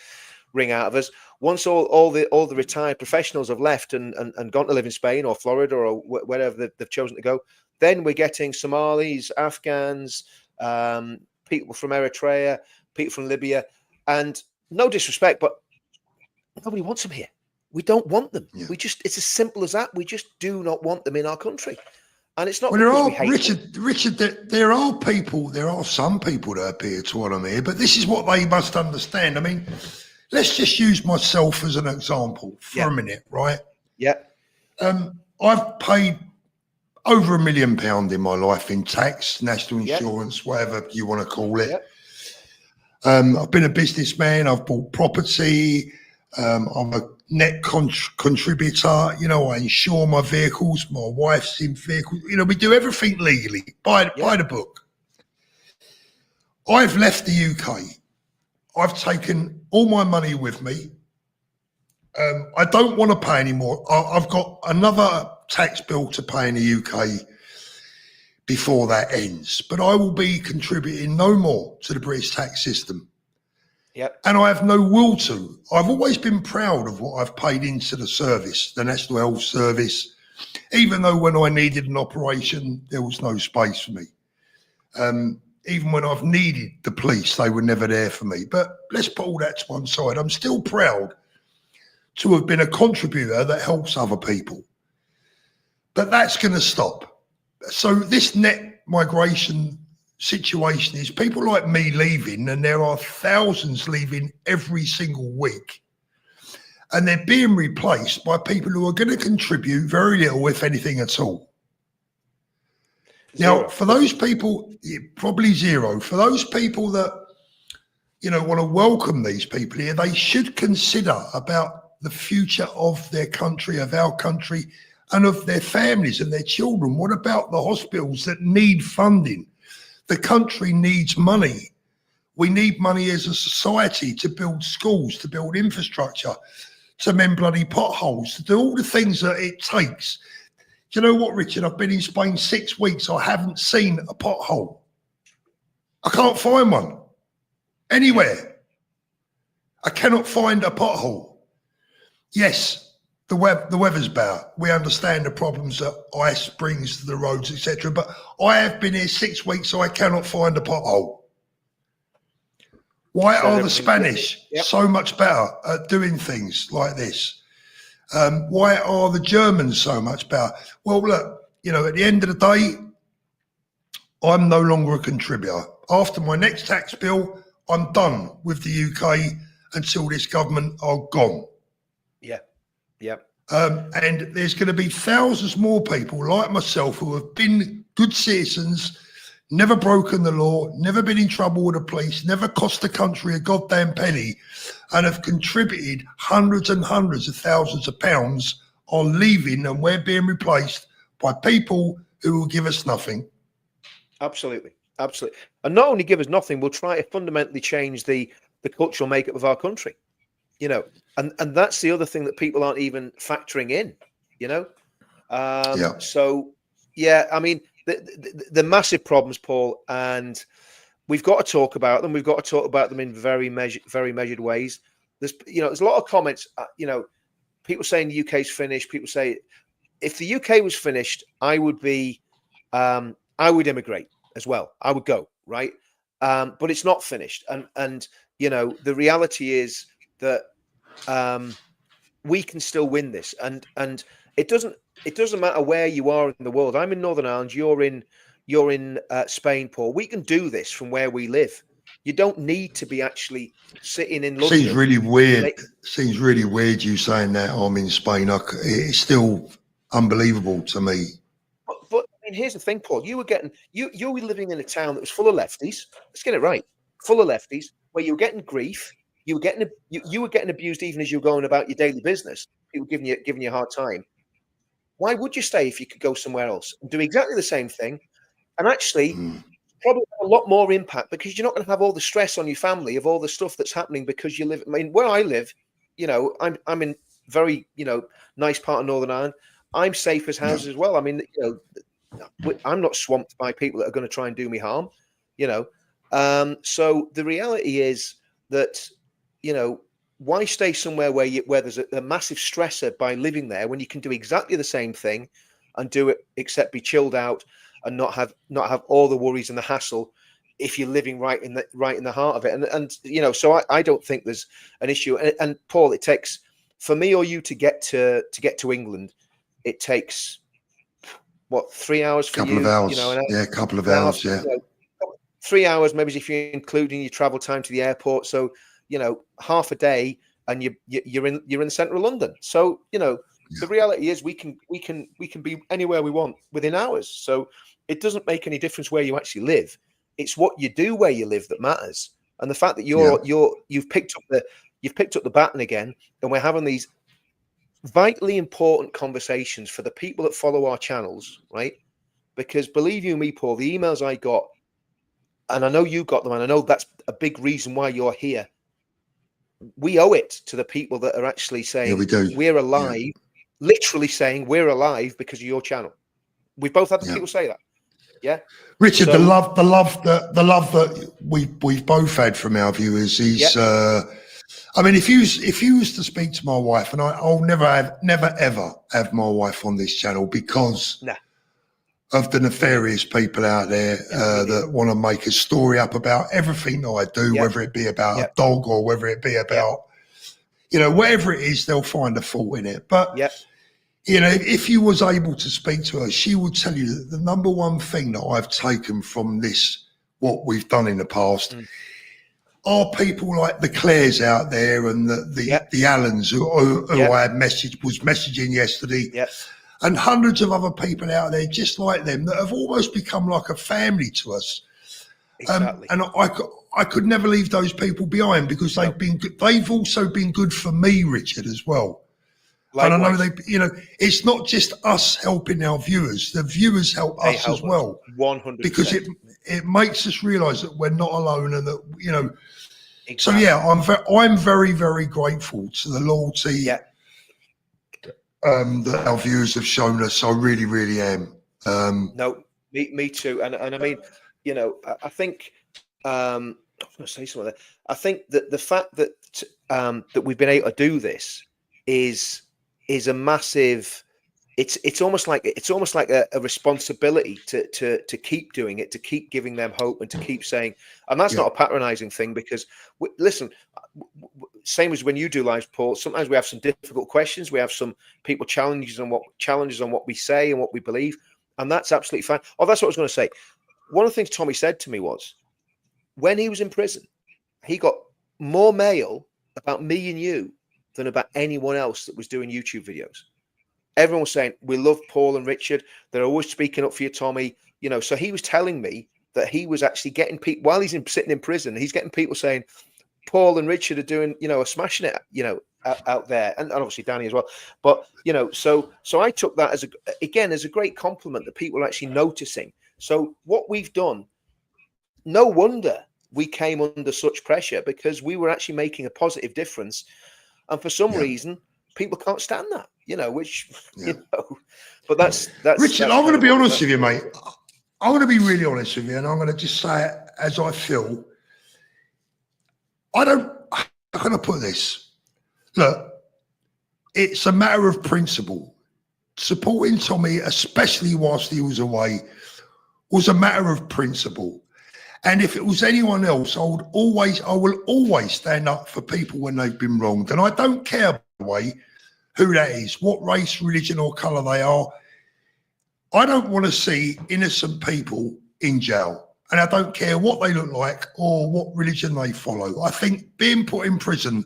wring out of us. Once all the retired professionals have left and gone to live in Spain or Florida or wherever they've chosen to go, then we're getting Somalis, Afghans, people from Eritrea, people from Libya, and no disrespect, but nobody wants them here. We don't want them. Yeah. It's as simple as that. We just do not want them in our country. And it's not because we hate them. Richard, there are some people that appear to want them here, but this is what they must understand. I mean, let's just use myself as an example for a minute, right? Yeah. I've paid over £1 million in my life in tax, national insurance, whatever you want to call it. I've been a businessman. I've bought property. I'm a net contributor. I insure my vehicles. My wife's in vehicles. We do everything legally by the book. I've left the UK. I've taken all my money with me. I don't want to pay anymore. I've got another tax bill to pay in the UK before that ends, but I will be contributing no more to the British tax system. Yep. And I have no will to. I've always been proud of what I've paid into the service, the National Health Service, even though when I needed an operation, there was no space for me. Even when I've needed the police, they were never there for me. But let's put all that to one side. I'm still proud to have been a contributor that helps other people. But that's going to stop. So this net migration situation is people like me leaving, and there are thousands leaving every single week. And they're being replaced by people who are going to contribute very little, if anything at all. Now, for those people, probably zero. For those people that, want to welcome these people here, they should consider about the future of their country, of our country, and of their families and their children. What about the hospitals that need funding? The country needs money. We need money as a society to build schools, to build infrastructure, to mend bloody potholes, to do all the things that it takes. Do you know what, Richard? I've been in Spain 6 weeks. I haven't seen a pothole. I can't find one. anywhere. I cannot find a pothole. Yes, the weather's better. We understand the problems that ice brings to the roads, etc. But I have been here 6 weeks, so I cannot find a pothole. Why are the Spanish so much better at doing things like this? Why are the Germans so much better? Well, look, you know, at the end of the day, I'm no longer a contributor. After my next tax bill, I'm done with the UK until this government are gone. Yeah, yeah. And there's going to be thousands more people like myself who have been good citizens, never broken the law, never been in trouble with the police, never cost the country a goddamn penny, and have contributed hundreds and hundreds of thousands of pounds on leaving, and we're being replaced by people who will give us nothing. Absolutely, absolutely. And not only give us nothing, we'll try to fundamentally change the cultural makeup of our country. You know, and that's the other thing that people aren't even factoring in, you know. So, yeah, I mean, the massive problems, Paul, and we've got to talk about them. We've got to talk about them in very measured ways. There's a lot of comments, you know, people saying the UK's finished. People say, if the UK was finished, I would immigrate as well. I would go, right? But it's not finished. And you know, the reality is that we can still win this, and it doesn't matter where you are in the world. I'm in Northern Ireland, you're in Spain, Paul. We can do this from where we live. You don't need to be actually sitting in London. Seems really weird you saying that I'm in Spain. It's still unbelievable to me. But I mean, here's the thing, Paul. You were living in a town that was full of lefties. Let's get it right. Full of lefties, where you were getting grief. You were getting abused even as you were going about your daily business. People giving you a hard time. Why would you stay if you could go somewhere else and do exactly the same thing, and actually probably have a lot more impact, because you're not going to have all the stress on your family of all the stuff that's happening because you live. I mean, where I live, you know, I'm in very, you know, nice part of Northern Ireland. I'm safe as houses as well. I mean, you know, I'm not swamped by people that are going to try and do me harm, you know. So the reality is that, you know, why stay somewhere where there's a massive stressor by living there when you can do exactly the same thing and do it, except be chilled out and not have all the worries and the hassle if you're living right in the heart of it. And you know, so I don't think there's an issue. And Paul, it takes, for me or you to get to England, it takes what, 3 hours for you? Couple of hours. You know, a couple of hours. Yeah. You know, 3 hours, maybe, if you're including your travel time to the airport. So, you know, half a day, and you're in the centre of London. So, you know, the reality is we can be anywhere we want within hours. So it doesn't make any difference where you actually live. It's what you do where you live that matters. And the fact that you've picked up the baton again, and we're having these vitally important conversations for the people that follow our channels, right? Because believe you me, Paul, the emails I got, and I know you got them, and I know that's a big reason why you're here. We owe it to the people that are actually saying we're alive, literally saying we're alive because of your channel. We've both had the people say that. Yeah, Richard, the love that we've both had from our viewers is. I mean, if you was to speak to my wife, and I'll never ever have my wife on this channel because of the nefarious people out there that want to make a story up about everything that I do, whether it be about a dog or whether it be about, you know, whatever it is, they'll find a fault in it. But, you know, if you was able to speak to her, she would tell you that the number one thing that I've taken from this, what we've done in the past, are people like the Claires out there and the Allens who I had was messaging yesterday. And hundreds of other people out there just like them that have almost become like a family to us. Exactly. And I could never leave those people behind because they've been good. They've also been good for me, Richard, as well. Likewise. And I know you know, it's not just us helping our viewers. The viewers help us as well. 100%. Because it makes us realise that we're not alone and that, you know. Exactly. So I'm very, very grateful to the loyalty that our viewers have shown us. I really, really am. No, me too. And I mean, you know, I think I was going to say something there. I think that the fact that that we've been able to do this is a massive. It's almost like a responsibility to keep doing it, to keep giving them hope, and to keep saying. And that's not a patronizing thing, because listen, same as when you do lives, Paul. Sometimes we have some difficult questions. We have some people challenges on what we say and what we believe, and that's absolutely fine. Oh, that's what I was going to say. One of the things Tommy said to me was, when he was in prison, he got more mail about me and you than about anyone else that was doing YouTube videos. Everyone was saying, we love Paul and Richard. They're always speaking up for you, Tommy. You know, so he was telling me that he was actually getting people, while he's sitting in prison, he's getting people saying, Paul and Richard are doing, are smashing it, out there. And obviously Danny as well. But, so I took that as a great compliment that people are actually noticing. So what we've done, no wonder we came under such pressure, because we were actually making a positive difference. And for some reason, people can't stand that, but that's Richard, I'm going to be honest with you, mate. I'm going to be really honest with you, and I'm going to just say it as I feel. I'm going to put this. Look, it's a matter of principle. Supporting Tommy, especially whilst he was away, was a matter of principle. And if it was anyone else, I will always stand up for people when they've been wronged. And I don't care, by the way, who that is, what race, religion or colour they are. I don't want to see innocent people in jail. And I don't care what they look like or what religion they follow. I think being put in prison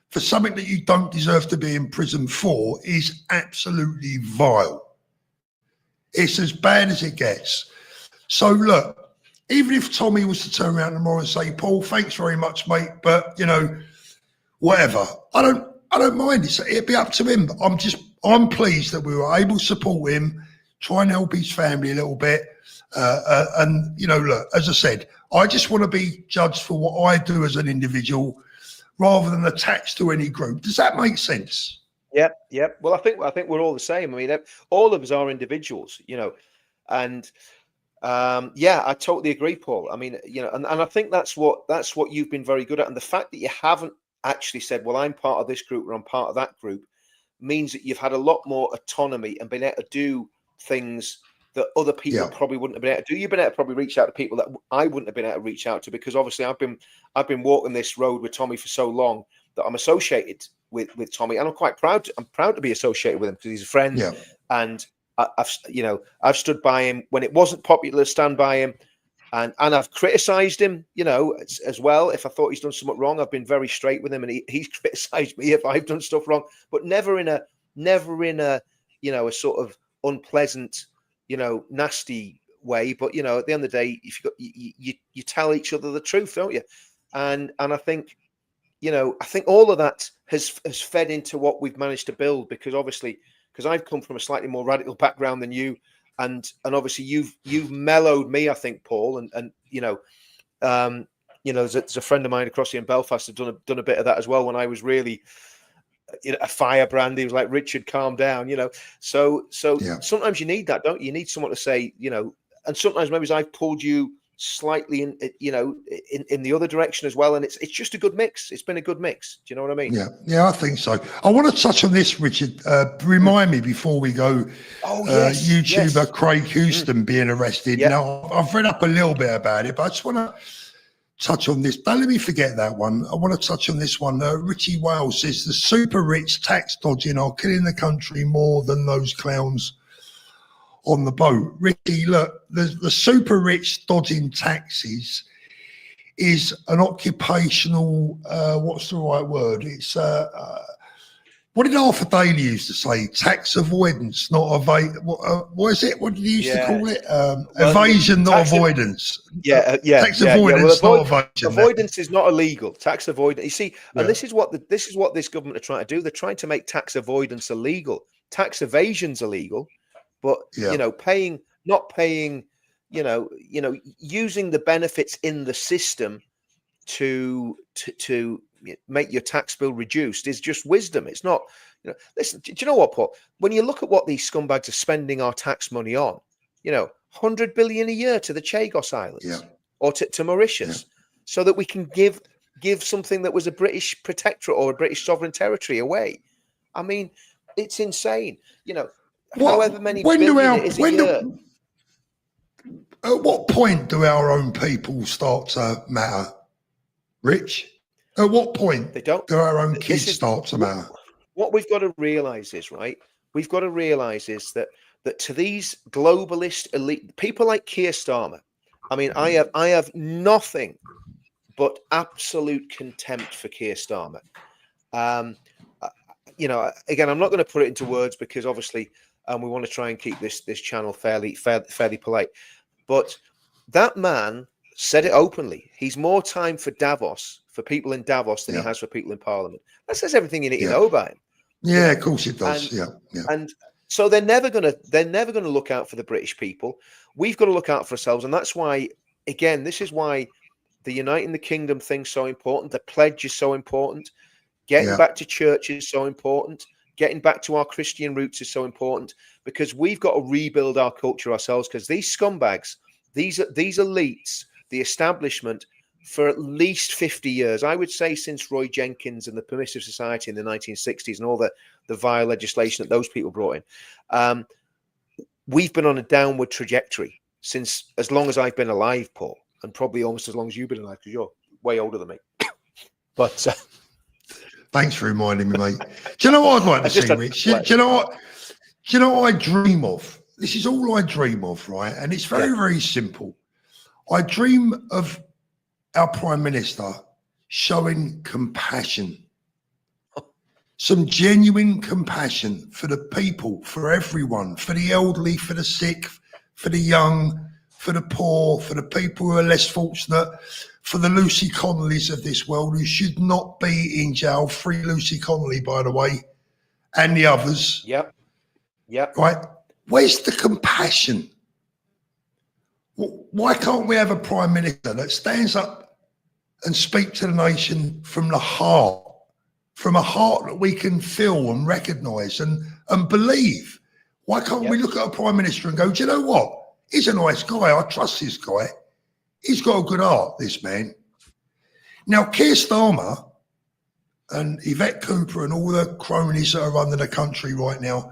for something that you don't deserve to be in prison for is absolutely vile. It's as bad as it gets. So look, even if Tommy was to turn around tomorrow and say, Paul, thanks very much, mate, but whatever. I don't mind. It'd be up to him. I'm pleased that we were able to support him, try and help his family a little bit. And look, as I said, I just want to be judged for what I do as an individual rather than attached to any group. Does that make sense? Yep. Well, I think we're all the same. I mean, all of us are individuals, and I totally agree, Paul. I mean, and I think that's what you've been very good at. And the fact that you haven't actually said, well, I'm part of this group or I'm part of that group, means that you've had a lot more autonomy and been able to do things that other people probably wouldn't have been able to do. You've been able to probably reach out to people that I wouldn't have been able to reach out to, because obviously I've been walking this road with Tommy for so long that I'm associated with Tommy, and I'm quite proud. I'm proud to be associated with him because he's a friend, and I've stood by him when it wasn't popular to stand by him, and I've criticised him, as well. If I thought he's done something wrong, I've been very straight with him, and he's criticised me if I've done stuff wrong, but never in a a sort of unpleasant, nasty way. But at the end of the day, if you tell each other the truth, don't you? And I think all of that has fed into what we've managed to build, because I've come from a slightly more radical background than you, and obviously you've mellowed me, I think, Paul, and there's a friend of mine across here in Belfast have done a bit of that as well when I was really a firebrand. He was like, Richard, calm down, so sometimes you need that, don't you? You need someone to say, and sometimes maybe I've pulled you slightly in the other direction as well, and it's just a good mix. It's been a good mix. Do you know what I mean? Yeah, I think so. I want to touch on this, Richard. Remind me before we go. YouTuber Craig Houston being arrested. Now, I've read up a little bit about it, but I just want to touch on this. Don't let me forget that one. I want to touch on this one. Richie Wales says the super rich tax dodging are killing the country more than those clowns on the boat. Ricky, look, the super rich dodging taxes is an occupational, what's the right word? It's, what did Arthur Daly used to say? Tax avoidance, not what is it? What did he used to call it? Evasion, not avoidance. Tax avoidance, not evasion. Avoidance is not illegal. Tax avoidance. You see, and this is what this government are trying to do. They're trying to make tax avoidance illegal. Tax evasion's illegal. But not paying, using the benefits in the system to make your tax bill reduced is just wisdom. It's not, listen, do you know what, Paul? When you look at what these scumbags are spending our tax money on, 100 billion a year to the Chagos Islands or to Mauritius. so that we can give something that was a British protectorate or a British sovereign territory away. I mean, it's insane. You know, however many billion it is a year. At what point do our own people start to matter, Rich? At what point do our own kids start to matter? What we've got to realise is, right, we've got to realise is that to these globalist elite people like Keir Starmer, I mean, I have nothing but absolute contempt for Keir Starmer. You know, again, I'm not going to put it into words because obviously we want to try and keep this channel fairly polite. But that man said it openly. He's more time for Davos, for people in Davos, than he has for people in Parliament. That says everything you need to know about him. Yeah, of course it does. And so they're never gonna look out for the British people. We've got to look out for ourselves, and that's why, again, this is why the Uniting the Kingdom thing's so important. The pledge is so important. Getting back to church is so important. Getting back to our Christian roots is so important, because we've got to rebuild our culture ourselves. Because these scumbags, these elites, the establishment, for at least 50 years, I would say since Roy Jenkins and the Permissive Society in the 1960s and all the vile legislation that those people brought in, we've been on a downward trajectory since as long as I've been alive, Paul, and probably almost as long as you've been alive, because you're way older than me. But thanks for reminding me, mate. Do you know what I'd like to see, Rich? Do you know what I dream of? This is all I dream of, right? And it's very, very simple. I dream of our Prime Minister showing compassion, some genuine compassion for the people, for everyone, for the elderly, for the sick, for the young, for the poor, for the people who are less fortunate, for the Lucy Connollys of this world who should not be in jail. Free Lucy Connolly, by the way, and the others. Yep. Right? Where's the compassion? Why can't we have a Prime Minister that stands up and speaks to the nation from the heart, from a heart that we can feel and recognise and believe? Why can't we look at a Prime Minister and go, do you know what? He's a nice guy. I trust this guy. He's got a good heart, this man. Now, Keir Starmer and Yvette Cooper and all the cronies that are running the country right now,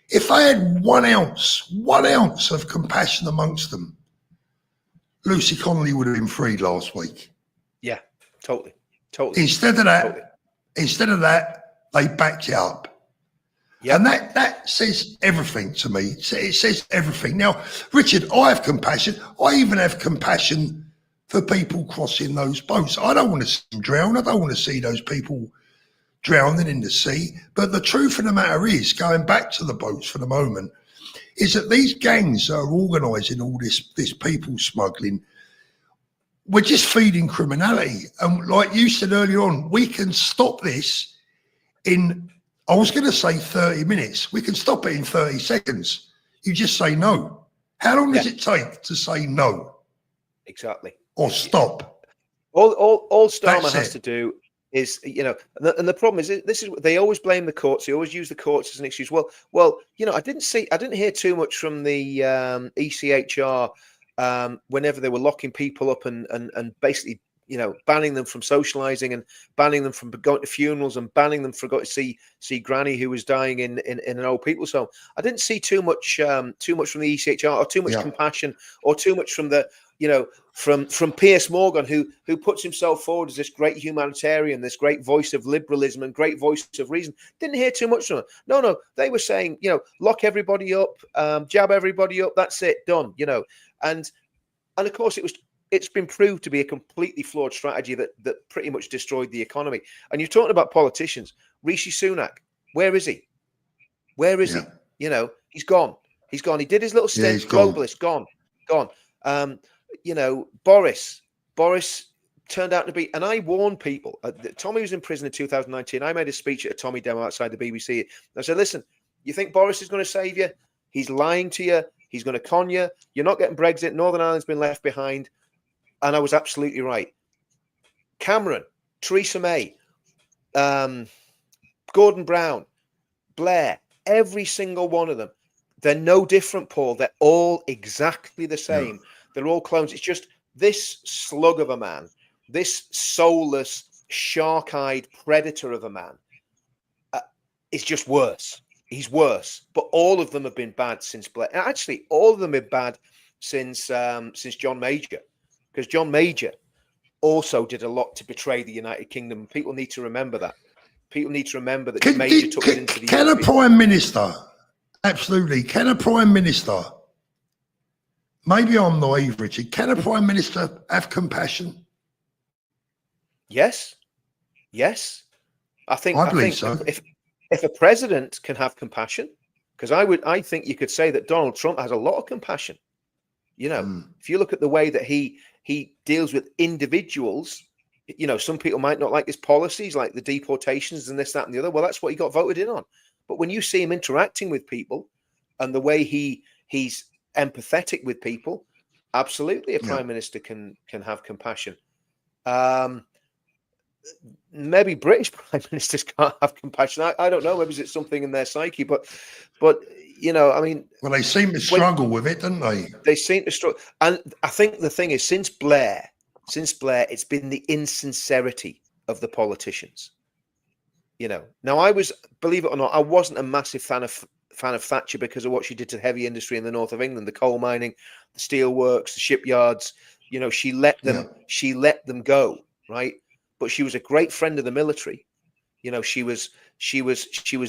if they had 1 ounce of compassion amongst them, Lucy Connolly would have been freed last week. Yeah, totally. Instead of that, they backed it up. Yep. And that says everything to me. It says everything. Now, Richard, I have compassion. I even have compassion for people crossing those boats. I don't want to see them drown. I don't want to see those people drowning in the sea. But the truth of the matter is, going back to the boats for the moment, is that these gangs that are organising all this people smuggling, we're just feeding criminality. And like you said earlier on, we can stop this in, I was going to say 30 minutes. We can stop it in 30 seconds. You just say no. How long does it take to say no? Exactly. Or stop? All Starmer has to do is, you know, and the problem is, they always blame the courts. They always use the courts as an excuse. Well, you know, I didn't hear too much from the ECHR whenever they were locking people up and basically, you know, banning them from socializing and banning them from going to funerals and banning them from going to see Granny who was dying in an old people's home. I didn't see too much from the ECHR or too much compassion or too much from the, you know, from Piers Morgan, who puts himself forward as this great humanitarian, this great voice of liberalism and great voice of reason. Didn't hear too much from him. No, they were saying, you know, lock everybody up, jab everybody up. That's it, done. You know, and of course it's been proved to be a completely flawed strategy that pretty much destroyed the economy. And you're talking about politicians. Rishi Sunak, where is he? Where is he? You know, he's gone. He did his little stint. Globalist, gone. You know, Boris turned out to be, and I warned people. Tommy was in prison in 2019. I made a speech at a Tommy demo outside the BBC. I said, listen, you think Boris is going to save you? He's lying to you. He's going to con you. You're not getting Brexit. Northern Ireland's been left behind. And I was absolutely right. Cameron, Theresa May, Gordon Brown, Blair, every single one of them, they're no different, Paul. They're all exactly the same. They're all clones. It's just this slug of a man this soulless, shark-eyed predator of a man is just worse. He's worse. But all of them have been bad since Blair. Actually, all of them have been bad since John Major, because John Major also did a lot to betray the United Kingdom. People need to remember that. People need to remember that Major took us into the Can a Prime Minister, absolutely, can a Prime Minister, maybe I'm naive, Richard, can a Prime Minister have compassion? Yes. Yes. I think so. If a president can have compassion, because I think you could say that Donald Trump has a lot of compassion. You know, if you look at the way that he deals with individuals, you know, some people might not like his policies, like the deportations and this, that, and the other. Well, that's what he got voted in on. But when you see him interacting with people and the way he's empathetic with people, absolutely, a prime minister can have compassion. Maybe British prime ministers can't have compassion. I don't know. Maybe it's something in their psyche, but you know, I mean, well, they seem to struggle with it, don't they? They seem to struggle, and I think the thing is, since Blair, it's been the insincerity of the politicians. You know, now believe it or not, I wasn't a massive fan of Thatcher because of what she did to heavy industry in the north of England, the coal mining, the steelworks, the shipyards. You know, she let them go, right? But she was a great friend of the military. You know, she was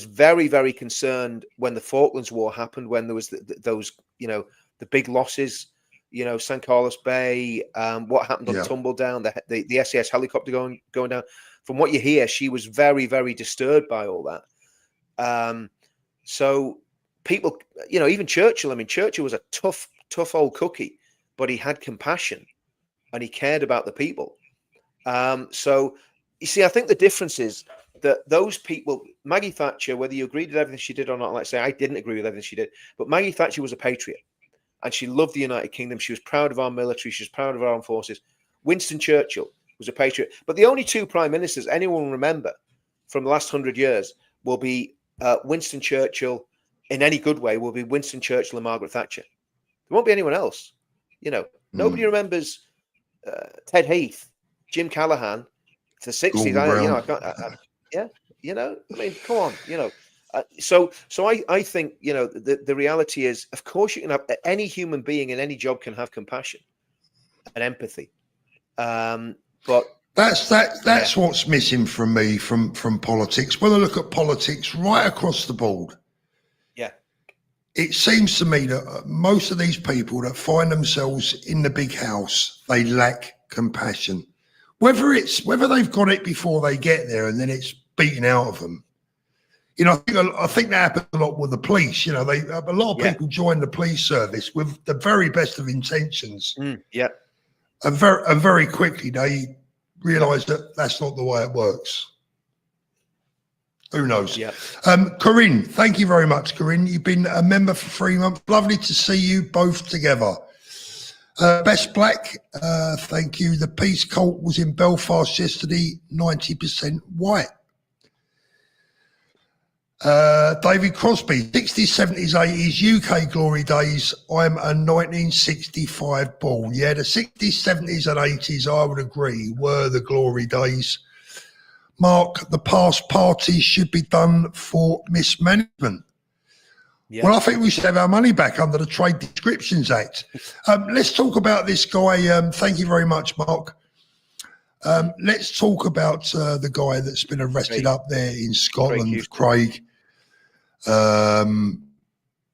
very, very concerned when the Falklands War happened, when there was those, you know, the big losses, you know, San Carlos Bay, what happened on Tumbledown, the SAS helicopter going down. From what you hear, she was very, very disturbed by all that. So people, you know, even Churchill, I mean, Churchill was a tough old cookie, but he had compassion and he cared about the people. So you see, I think the difference is that those people, Maggie Thatcher, whether you agreed with everything she did or not, like I say, I didn't agree with everything she did, but Maggie Thatcher was a patriot and she loved the United Kingdom. She was proud of our military. She was proud of our armed forces. Winston Churchill was a patriot. But the only two prime ministers anyone will remember from the last 100 years will be Winston Churchill, in any good way, will be Winston Churchill and Margaret Thatcher. There won't be anyone else. You know, nobody remembers Ted Heath, Jim Callaghan, the 60s. You know, I mean, come on, you know. So I think, you know, the reality is, of course, you can have any human being in any job can have compassion and empathy. But that's what's missing from me from politics. When I look at politics right across the board, it seems to me that most of these people that find themselves in the big house, they lack compassion. Whether they've got it before they get there and then it's beaten out of them. You know, I think that happens a lot with the police. You know, a lot of people join the police service with the very best of intentions. And very quickly they realise that that's not the way it works. Who knows? Corinne, thank you very much, Corinne. You've been a member for 3 months. Lovely to see you both together. Best Black, thank you. The Peace Cult was in Belfast yesterday, 90% white. David Crosby, 60s, 70s, 80s, UK glory days. I'm a 1965 born. Yeah, the 60s, 70s and 80s, I would agree, were the glory days. Mark, the past parties should be done for mismanagement. Well, I think we should have our money back under the Trade Descriptions Act. Let's talk about this guy. Thank you very much, Mark. Let's talk about the guy that's been arrested up there in Scotland, Craig.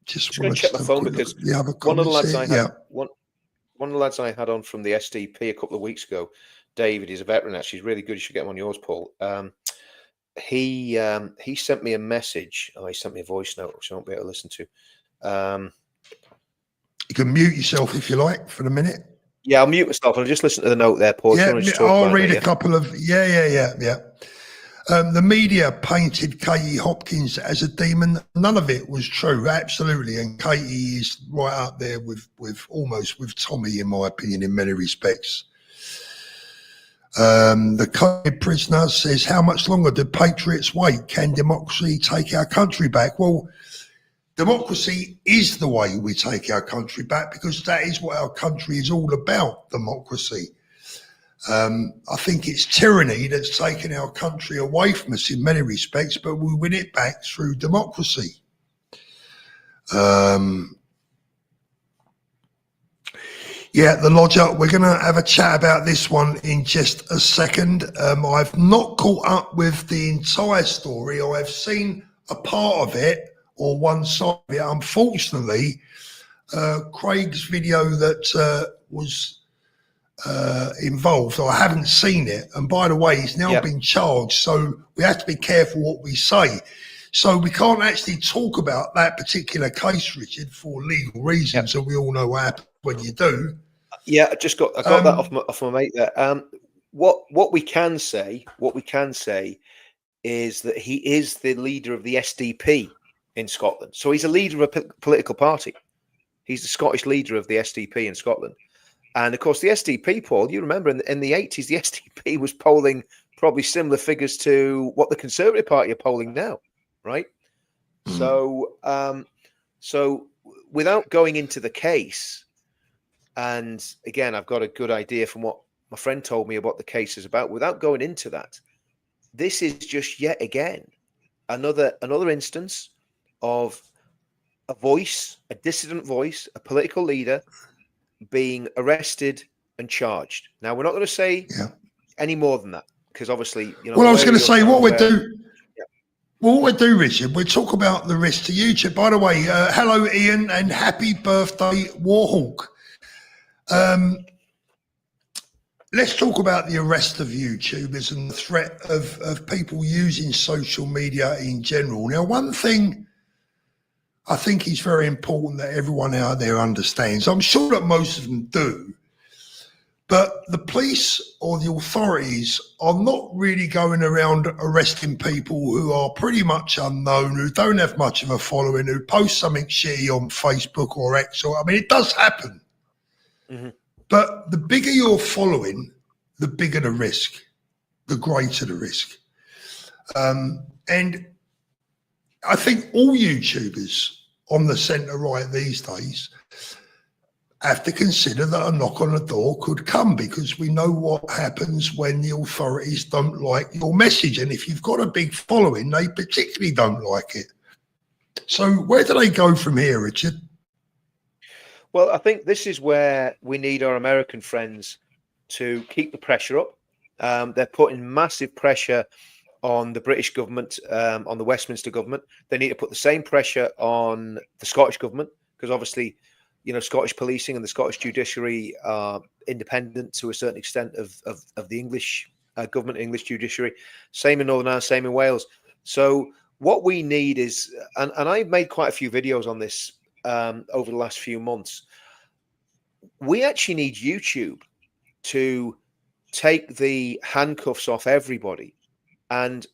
Just want to check my phone because one of the lads I had on from the SDP a couple of weeks ago, David, he's a veteran. Actually, he's really good. You should get him on yours, Paul. He sent me a message. He sent me a voice note, which I won't be able to listen to. You can mute yourself if you like for a minute. Yeah, I'll mute myself. I'll just listen to the note there, Paul. Yeah, I'll read a couple of. Yeah. The media painted Katie Hopkins as a demon. None of it was true, absolutely. And Katie is right up there with almost with Tommy, in my opinion, in many respects. The COVID prisoner says, how much longer do patriots wait? Can democracy take our country back? Well, democracy is the way we take our country back, because that is what our country is all about, democracy. I think it's tyranny that's taken our country away from us in many respects, but we win it back through democracy. Yeah, the lodger, we're going to have a chat about this one in just a second. I've not caught up with the entire story. I've seen a part of it or one side of it. Unfortunately, Craig's video that was involved, I haven't seen it. And by the way, he's now been charged. So we have to be careful what we say. So we can't actually talk about that particular case, Richard, for legal reasons. And we all know what happens when you do. Yeah, I got that off my mate there. What we can say is that he is the leader of the SDP in Scotland. So he's a leader of a political party. He's the Scottish leader of the SDP in Scotland. And of course, the SDP, Paul, you remember in the 80s, the SDP was polling probably similar figures to what the Conservative Party are polling now, right? So without going into the case, and again, I've got a good idea from what my friend told me about the case is about. Without going into that, this is just yet again another instance of a voice, a dissident voice, a political leader being arrested and charged. Now, we're not going to say any more than that because obviously, you know. Well, I was going to say what we do, Richard, we talk about the risk to YouTube. By the way, hello, Ian, and happy birthday, Warhawk. Let's talk about the arrest of YouTubers and the threat of people using social media in general. Now, one thing I think is very important that everyone out there understands, I'm sure that most of them do, but the police or the authorities are not really going around arresting people who are pretty much unknown, who don't have much of a following, who post something shitty on Facebook or X. I mean, it does happen. But the bigger your following, the bigger the risk, the greater the risk. And I think all YouTubers on the centre right these days have to consider that a knock on the door could come, because we know what happens when the authorities don't like your message. And if you've got a big following, they particularly don't like it. So where do they go from here, Richard? Well, I think this is where we need our American friends to keep the pressure up. They're putting massive pressure on the British government, on the Westminster government. They need to put the same pressure on the Scottish government, because obviously, you know, Scottish policing and the Scottish judiciary are independent to a certain extent of the English government, English judiciary. Same in Northern Ireland, same in Wales. So what we need is, and I've made quite a few videos on this over the last few months, we actually need YouTube to take the handcuffs off everybody and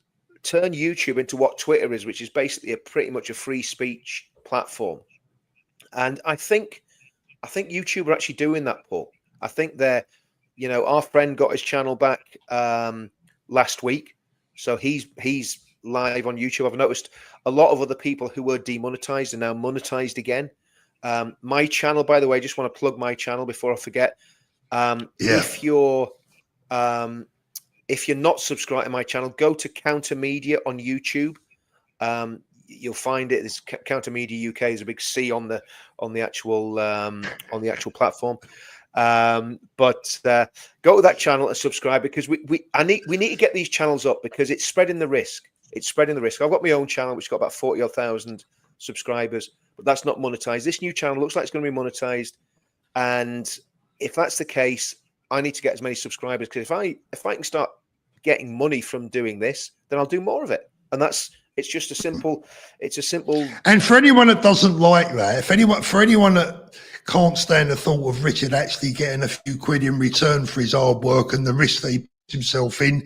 turn YouTube into what Twitter is, which is basically pretty much a free speech platform. And I think YouTube are actually doing that, Paul. I think they're, you know, our friend got his channel back last week, so he's live on YouTube. I've noticed a lot of other people who were demonetized are now monetized again. My channel, by the way, I just want to plug my channel before I forget. If you're not subscribed to my channel, go to Counter Media on YouTube. You'll find it. This Counter Media UK is a big C on the actual platform. But go to that channel and subscribe, because we need to get these channels up, because it's spreading the risk. It's spreading the risk. I've got my own channel, which got about 40,000 subscribers, but that's not monetized. This new channel looks like it's going to be monetized, and if that's the case, I need to get as many subscribers, because if I can start getting money from doing this, then I'll do more of it. And it's just a simple. And for anyone that doesn't like that, for anyone that can't stand the thought of Richard actually getting a few quid in return for his hard work and the risk that he puts himself in,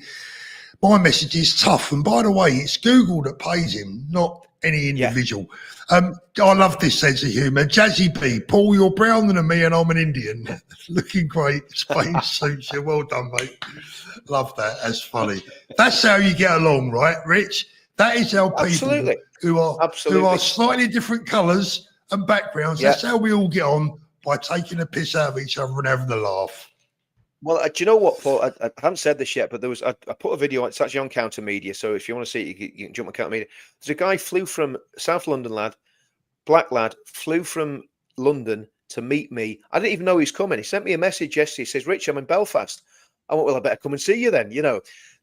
my message is tough. And by the way, it's Google that pays him, not any individual. I love this sense of humour. Jazzy B, Paul, you're browner than me and I'm an Indian. Looking great. Spain suits you. Well done, mate. Love that. That's funny. That's how you get along, right, Rich? That is how people who are slightly different colours and backgrounds, that's how we all get on, by taking a piss out of each other and having a laugh. Well, do you know what, Paul? I haven't said this yet, but I put a video. It's actually on Counter Media, so if you want to see it, you can jump on Counter Media. There's a guy flew from South London, black lad, flew from London to meet me. I didn't even know he was coming. He sent me a message yesterday. He says, "Rich, I'm in Belfast." I went, "Well, I better come and see you then,"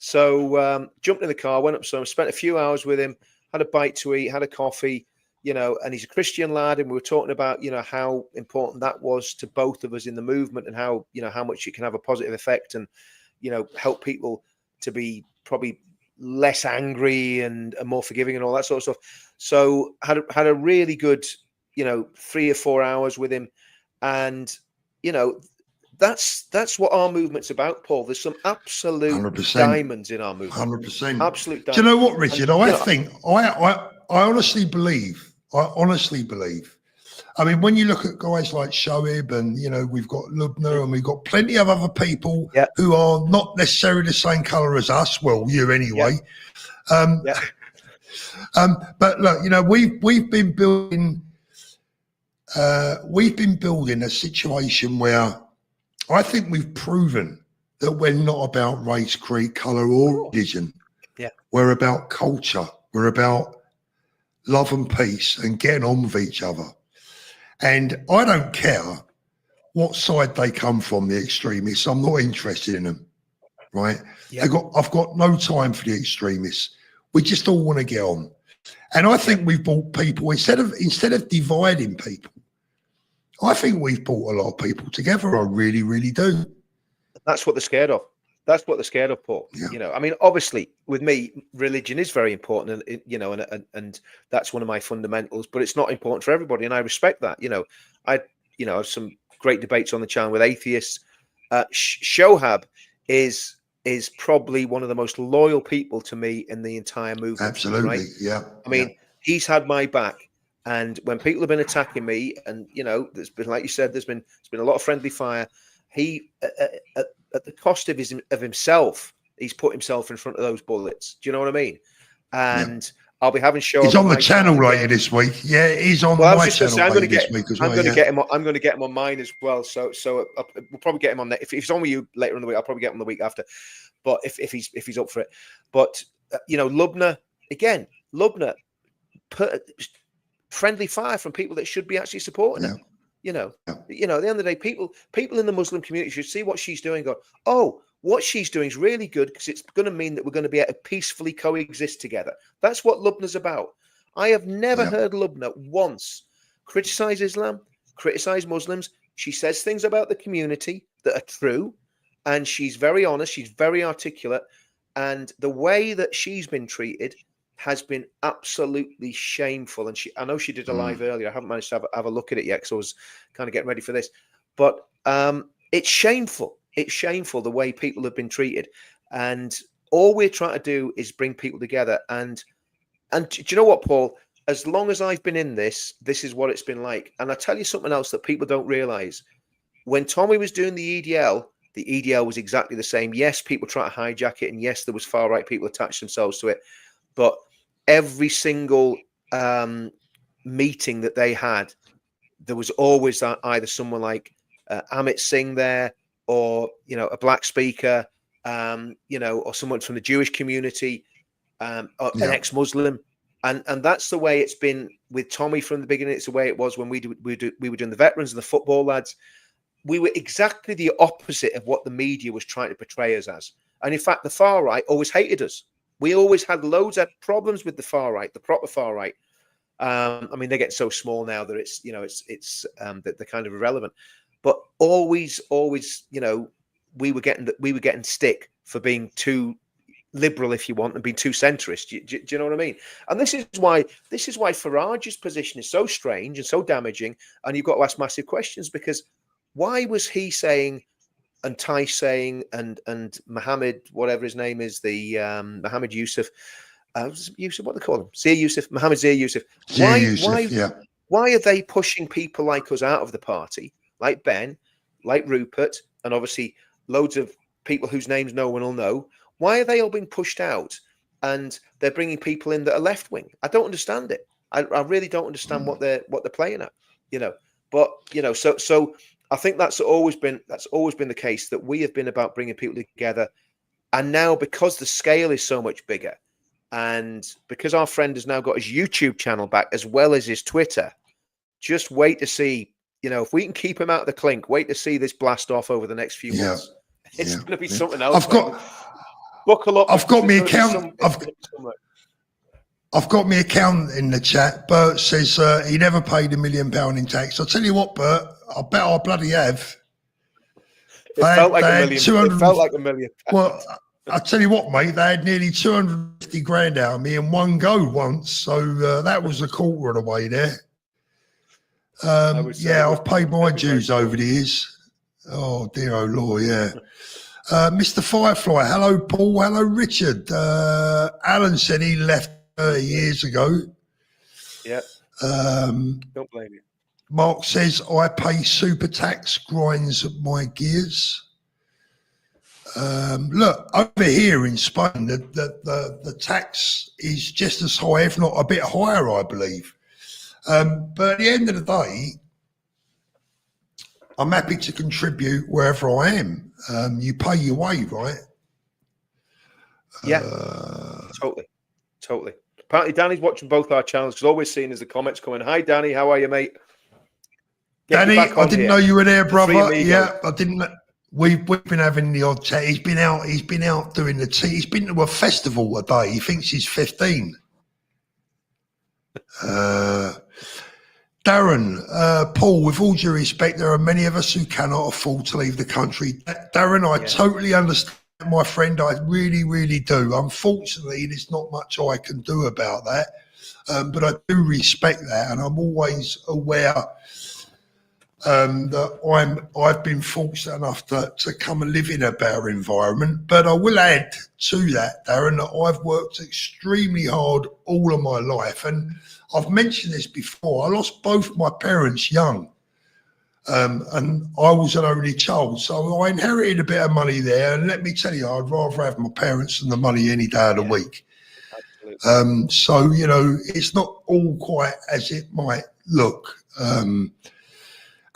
So jumped in the car, went up, so spent a few hours with him, had a bite to eat, had a coffee. And he's a Christian lad, and we were talking about, how important that was to both of us in the movement, and how much it can have a positive effect, and help people to be probably less angry and more forgiving and all that sort of stuff. So had a really good 3 or 4 hours with him, and that's what our movement's about, Paul. There's some absolute 100%. diamonds in our movement. 100%. Absolute diamonds. Do you know what, Richard? I honestly believe. I mean, when you look at guys like Shoaib, and we've got Lubna, and we've got plenty of other people who are not necessarily the same colour as us. Well, you anyway. But look, we've been building a situation where I think we've proven that we're not about race, creed, colour, or religion. Yeah, we're about culture. We're about love and peace and getting on with each other. And I don't care what side they come from, the extremists. I'm not interested in them, right? Yeah. I've got no time for the extremists. We just all want to get on. And I think we've brought people, instead of dividing people, I think we've brought a lot of people together. I really, really do. That's what they're scared of. That's what they're scared of, Paul. Yeah. I mean, obviously, with me, religion is very important, and and that's one of my fundamentals. But it's not important for everybody, and I respect that. I have some great debates on the channel with atheists. Shoaib is probably one of the most loyal people to me in the entire movement. Absolutely, right? Yeah. I mean, he's had my back, and when people have been attacking me, and there's been, like you said, there's been a lot of friendly fire. He at the cost of himself, he's put himself in front of those bullets. Do you know what I mean? And I'll be having shows. He's on the channel later this week. Yeah, he's on my channel this week as well. I'm going to get him. I'm going to get him on mine as well. So we'll probably get him on. If he's on with you later in the week, I'll probably get him the week after. But if he's up for it, but Lubna put friendly fire from people that should be actually supporting him. At the end of the day, people in the Muslim community should see what she's doing. Go, oh, what she's doing is really good, because it's going to mean that we're going to be able to peacefully coexist together. That's what Lubna's about. I have never heard Lubna once criticize Islam, criticize Muslims. She says things about the community that are true, and she's very honest. She's very articulate, and the way that she's been treated has been absolutely shameful. And I know she did a live earlier. I haven't managed to have a look at it yet, because I was kind of getting ready for this. But it's shameful. It's shameful the way people have been treated. And all we're trying to do is bring people together. And do you know what, Paul? As long as I've been in this is what it's been like. And I'll tell you something else that people don't realize. When Tommy was doing the EDL was exactly the same. Yes, people try to hijack it. And yes, there was far-right people attached themselves to it. But every single meeting that they had, there was always either someone like Amit Singh there, or a black speaker, or someone from the Jewish community, or an ex-Muslim, and that's the way it's been with Tommy from the beginning. It's the way it was when we were doing the veterans and the football lads. We were exactly the opposite of what the media was trying to portray us as, and in fact, the far right always hated us. We always had loads of problems with the far right, the proper far right. I mean, they're getting so small now that it's that they're kind of irrelevant. But always, we were getting stick for being too liberal, if you want, and being too centrist. Do you know what I mean? And this is why Farage's position is so strange and so damaging. And you've got to ask massive questions, because why was he saying, and Tice saying, and Mohammed, whatever his name is, the Mohammed Yusuf, Yusuf, what do they call him? Zia Yusuf, Mohammed Zia Yusuf. Why are they pushing people like us out of the party, like Ben, like Rupert, and obviously loads of people whose names no one will know? Why are they all being pushed out, and they're bringing people in that are left wing? I don't understand it. I really don't understand what they're playing at. But so I think that's always been the case, that we have been about bringing people together. And now, because the scale is so much bigger, and because our friend has now got his YouTube channel back as well as his Twitter, just wait to see, if we can keep him out of the clink, wait to see this blast off over the next few months. It's going to be something else. Buckle up. I've got my account. I've got my account in the chat. Bert says he never paid £1 million in tax. I'll tell you what, Bert, I bet I bloody have. It felt like £1 million. Well, I'll tell you what, mate, they had nearly 250 grand out of me in one go once. So that was a quarter of the way there. I've paid my dues over the years. Oh, dear, oh, Lord, yeah. Mr. Firefly, hello, Paul. Hello, Richard. Alan said he left 30 years ago. Yeah. Don't blame you. Mark says, I pay super tax, grinds my gears. Look, over here in Spain, the tax is just as high, if not a bit higher, I believe. But at the end of the day, I'm happy to contribute wherever I am. You pay your way, right? Yeah, totally. Apparently, Danny's watching both our channels because always seeing is the comments coming. Hi, Danny. How are you, mate? Danny, I didn't know you were there, brother. Yeah, I didn't. We've been having the odd chat. He's been out doing the tea. He's been to a festival today. He thinks he's 15. Darren, Paul, with all due respect, there are many of us who cannot afford to leave the country. Darren, I totally understand, my friend. I really, really do. Unfortunately, there's not much I can do about that. But I do respect that, and I'm always aware that I've been fortunate enough to come and live in a better environment. But I will add to that, Darren, that I've worked extremely hard all of my life, and I've mentioned this before. I lost both my parents young, and I was an only child, so I inherited a bit of money there. And let me tell you, I'd rather have my parents than the money any day of the week. So it's not all quite as it might look.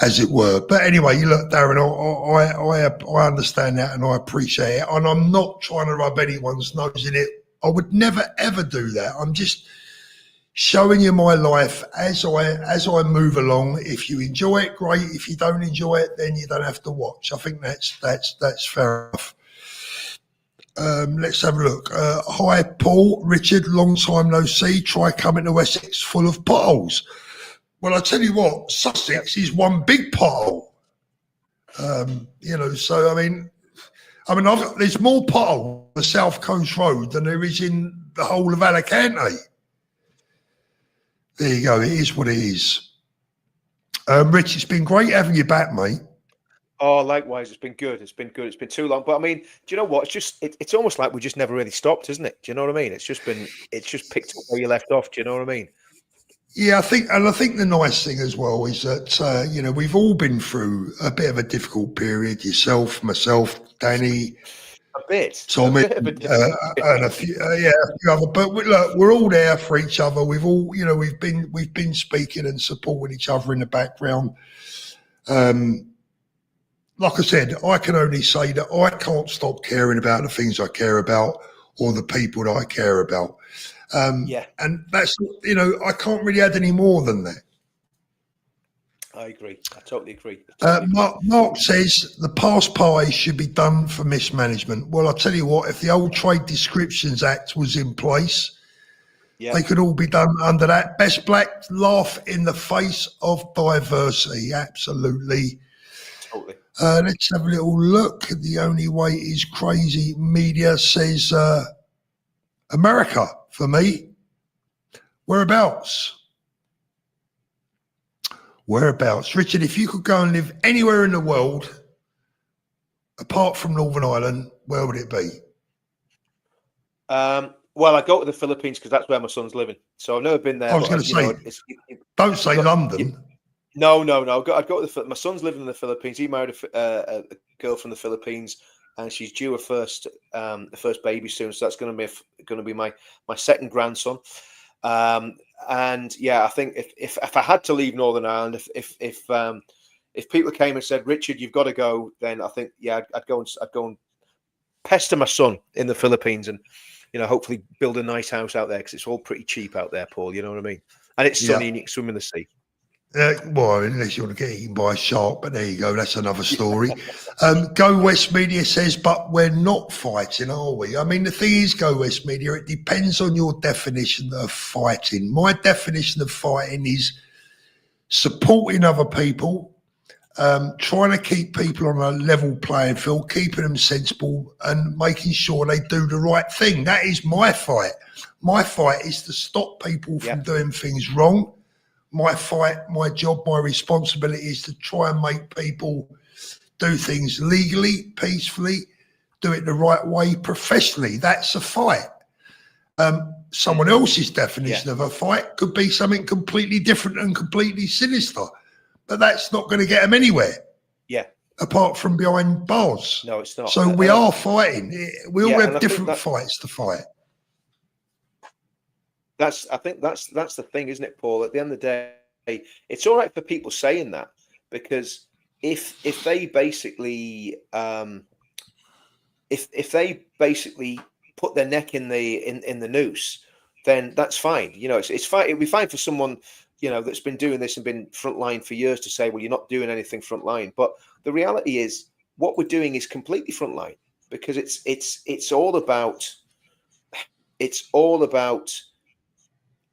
As it were. But anyway, you look, Darren, I understand that and I appreciate it. And I'm not trying to rub anyone's nose in it. I would never, ever do that. I'm just showing you my life as I move along. If you enjoy it, great. If you don't enjoy it, then you don't have to watch. I think that's fair enough. Let's have a look. Hi, Paul, Richard, long time no see. Try coming to Essex full of potholes. Well, I tell you what, Sussex is one big pothole. So I mean, there's more potholes on the South Coast Road than there is in the whole of Alicante. There you go. It is what it is. Rich, it's been great having you back, mate. Oh, likewise. It's been good. It's been too long. But I mean, do you know what? It's almost like we just never really stopped, isn't it? Do you know what I mean? It's just picked up where you left off. Do you know what I mean? Yeah, I think the nice thing as well is that we've all been through a bit of a difficult period. Yourself, myself, Danny, a bit, Tommy, and a few other. But we're all there for each other. We've all, we've been speaking and supporting each other in the background. Like I said, I can only say that I can't stop caring about the things I care about or the people that I care about. And that's, I can't really add any more than that. I agree. I totally agree. Mark says the past parties should be done for mismanagement. Well, I'll tell you what, if the old Trade Descriptions Act was in place, they could all be done under that. Best black laugh in the face of diversity. Absolutely. Totally. Let's have a little look. The only way is crazy. Media says America. For me, whereabouts? Richard, if you could go and live anywhere in the world, apart from Northern Ireland, where would it be? Well, I go to the Philippines because that's where my son's living. So I've never been there. I was going to say, don't say London. No. I'd go to my son's living in the Philippines. He married a girl from the Philippines. And she's due the first baby soon, so that's going to be my second grandson. And yeah, I think if I had to leave Northern Ireland, if if people came and said, Richard, you've got to go, then I think, yeah, I'd go and pester my son in the Philippines and, you know, hopefully build a nice house out there, because it's all pretty cheap out there, Paul. You know what I mean? And it's sunny and you can swim in the sea. Well, unless you want to get eaten by a shark, but there you go. That's another story. Go West Media says, but we're not fighting, are we? I mean, the thing is, Go West Media, it depends on your definition of fighting. My definition of fighting is supporting other people, trying to keep people on a level playing field, keeping them sensible and making sure they do the right thing. That is my fight. My fight is to stop people from doing things wrong. My fight, my job, my responsibility is to try and make people do things legally, peacefully, do it the right way, professionally. That's a fight. Someone else's definition of a fight could be something completely different and completely sinister, but that's not going to get them anywhere. Yeah. Apart from behind bars. No, it's not. So we are fighting. We all have different fights to fight. I think that's the thing, isn't it, Paul? At the end of the day, it's all right for people saying that, because if they basically if they basically put their neck in the noose, then that's fine. You know, it's fine. It'd be fine for someone, you know, that's been doing this and been frontline for years to say, well, you're not doing anything frontline. But the reality is, what we're doing is completely frontline, because it's all about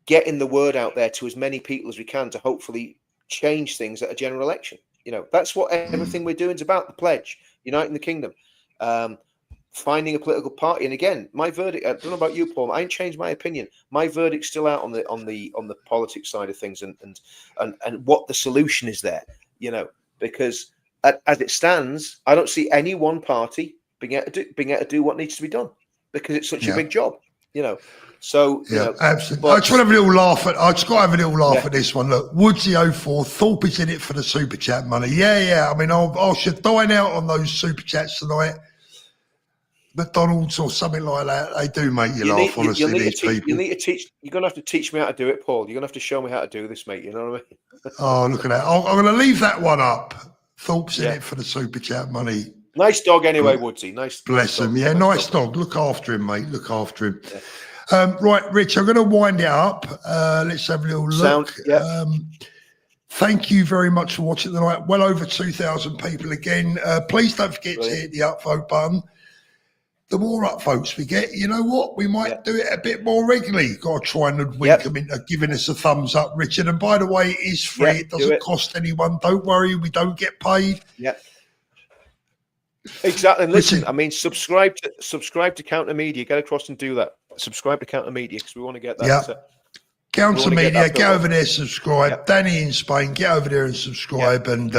getting the word out there to as many people as we can to hopefully change things at a general election. You know, that's what everything we're doing is about. The pledge, uniting the kingdom, finding a political party. And again, my verdict, I don't know about you, Paul, I ain't changed my opinion. My verdict's still out on the politics side of things, and what the solution is there, you know, because as it stands, I don't see any one party being able to do what needs to be done, because it's such a big job, you know. So you know, absolutely. I just want to have a little laugh at. I just got to have a little laugh at this one. Look, Woodsy 04, Thorpe is in it for the super chat money. Yeah. I mean, I should dine out on those super chats tonight. McDonald's or something like that. They do make you laugh. Honestly, these people. You need to teach. You're going to have to teach me how to do it, Paul. You're going to have to show me how to do this, mate. You know what I mean? Oh, look at that. I'm going to leave that one up. Thorpe's in it for the super chat money. Nice dog, anyway, Woodsy. Nice. Bless him. Yeah, nice dog. Look after him, mate. Look after him. Yeah. Right, Rich, I'm going to wind it up. Let's have a little look. Thank you very much for watching tonight. Well over 2,000 people again. Please don't forget to hit the upvote button. The more upvotes we get, you know what? We might do it a bit more regularly. Got to try and hoodwink them into giving us a thumbs up, Richard. And by the way, it is free. It doesn't cost anyone. Don't worry. We don't get paid. Exactly. And listen, I mean, subscribe to Counter Media. Get across and do that. Subscribe to Counter Media, because we want to get that. Counter Media, get over there, subscribe. Danny in Spain, get over there and subscribe, and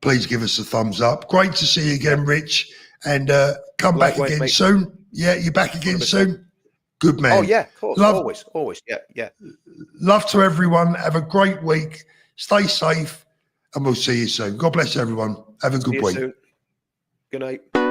please give us a thumbs up. Great to see you again, Rich, and come back again soon. Yeah, you're back again 100%. Soon. Good man. Oh yeah, of course. Always. Yeah. Love to everyone. Have a great week. Stay safe, and we'll see you soon. God bless everyone. Have a good week. Soon. Good night.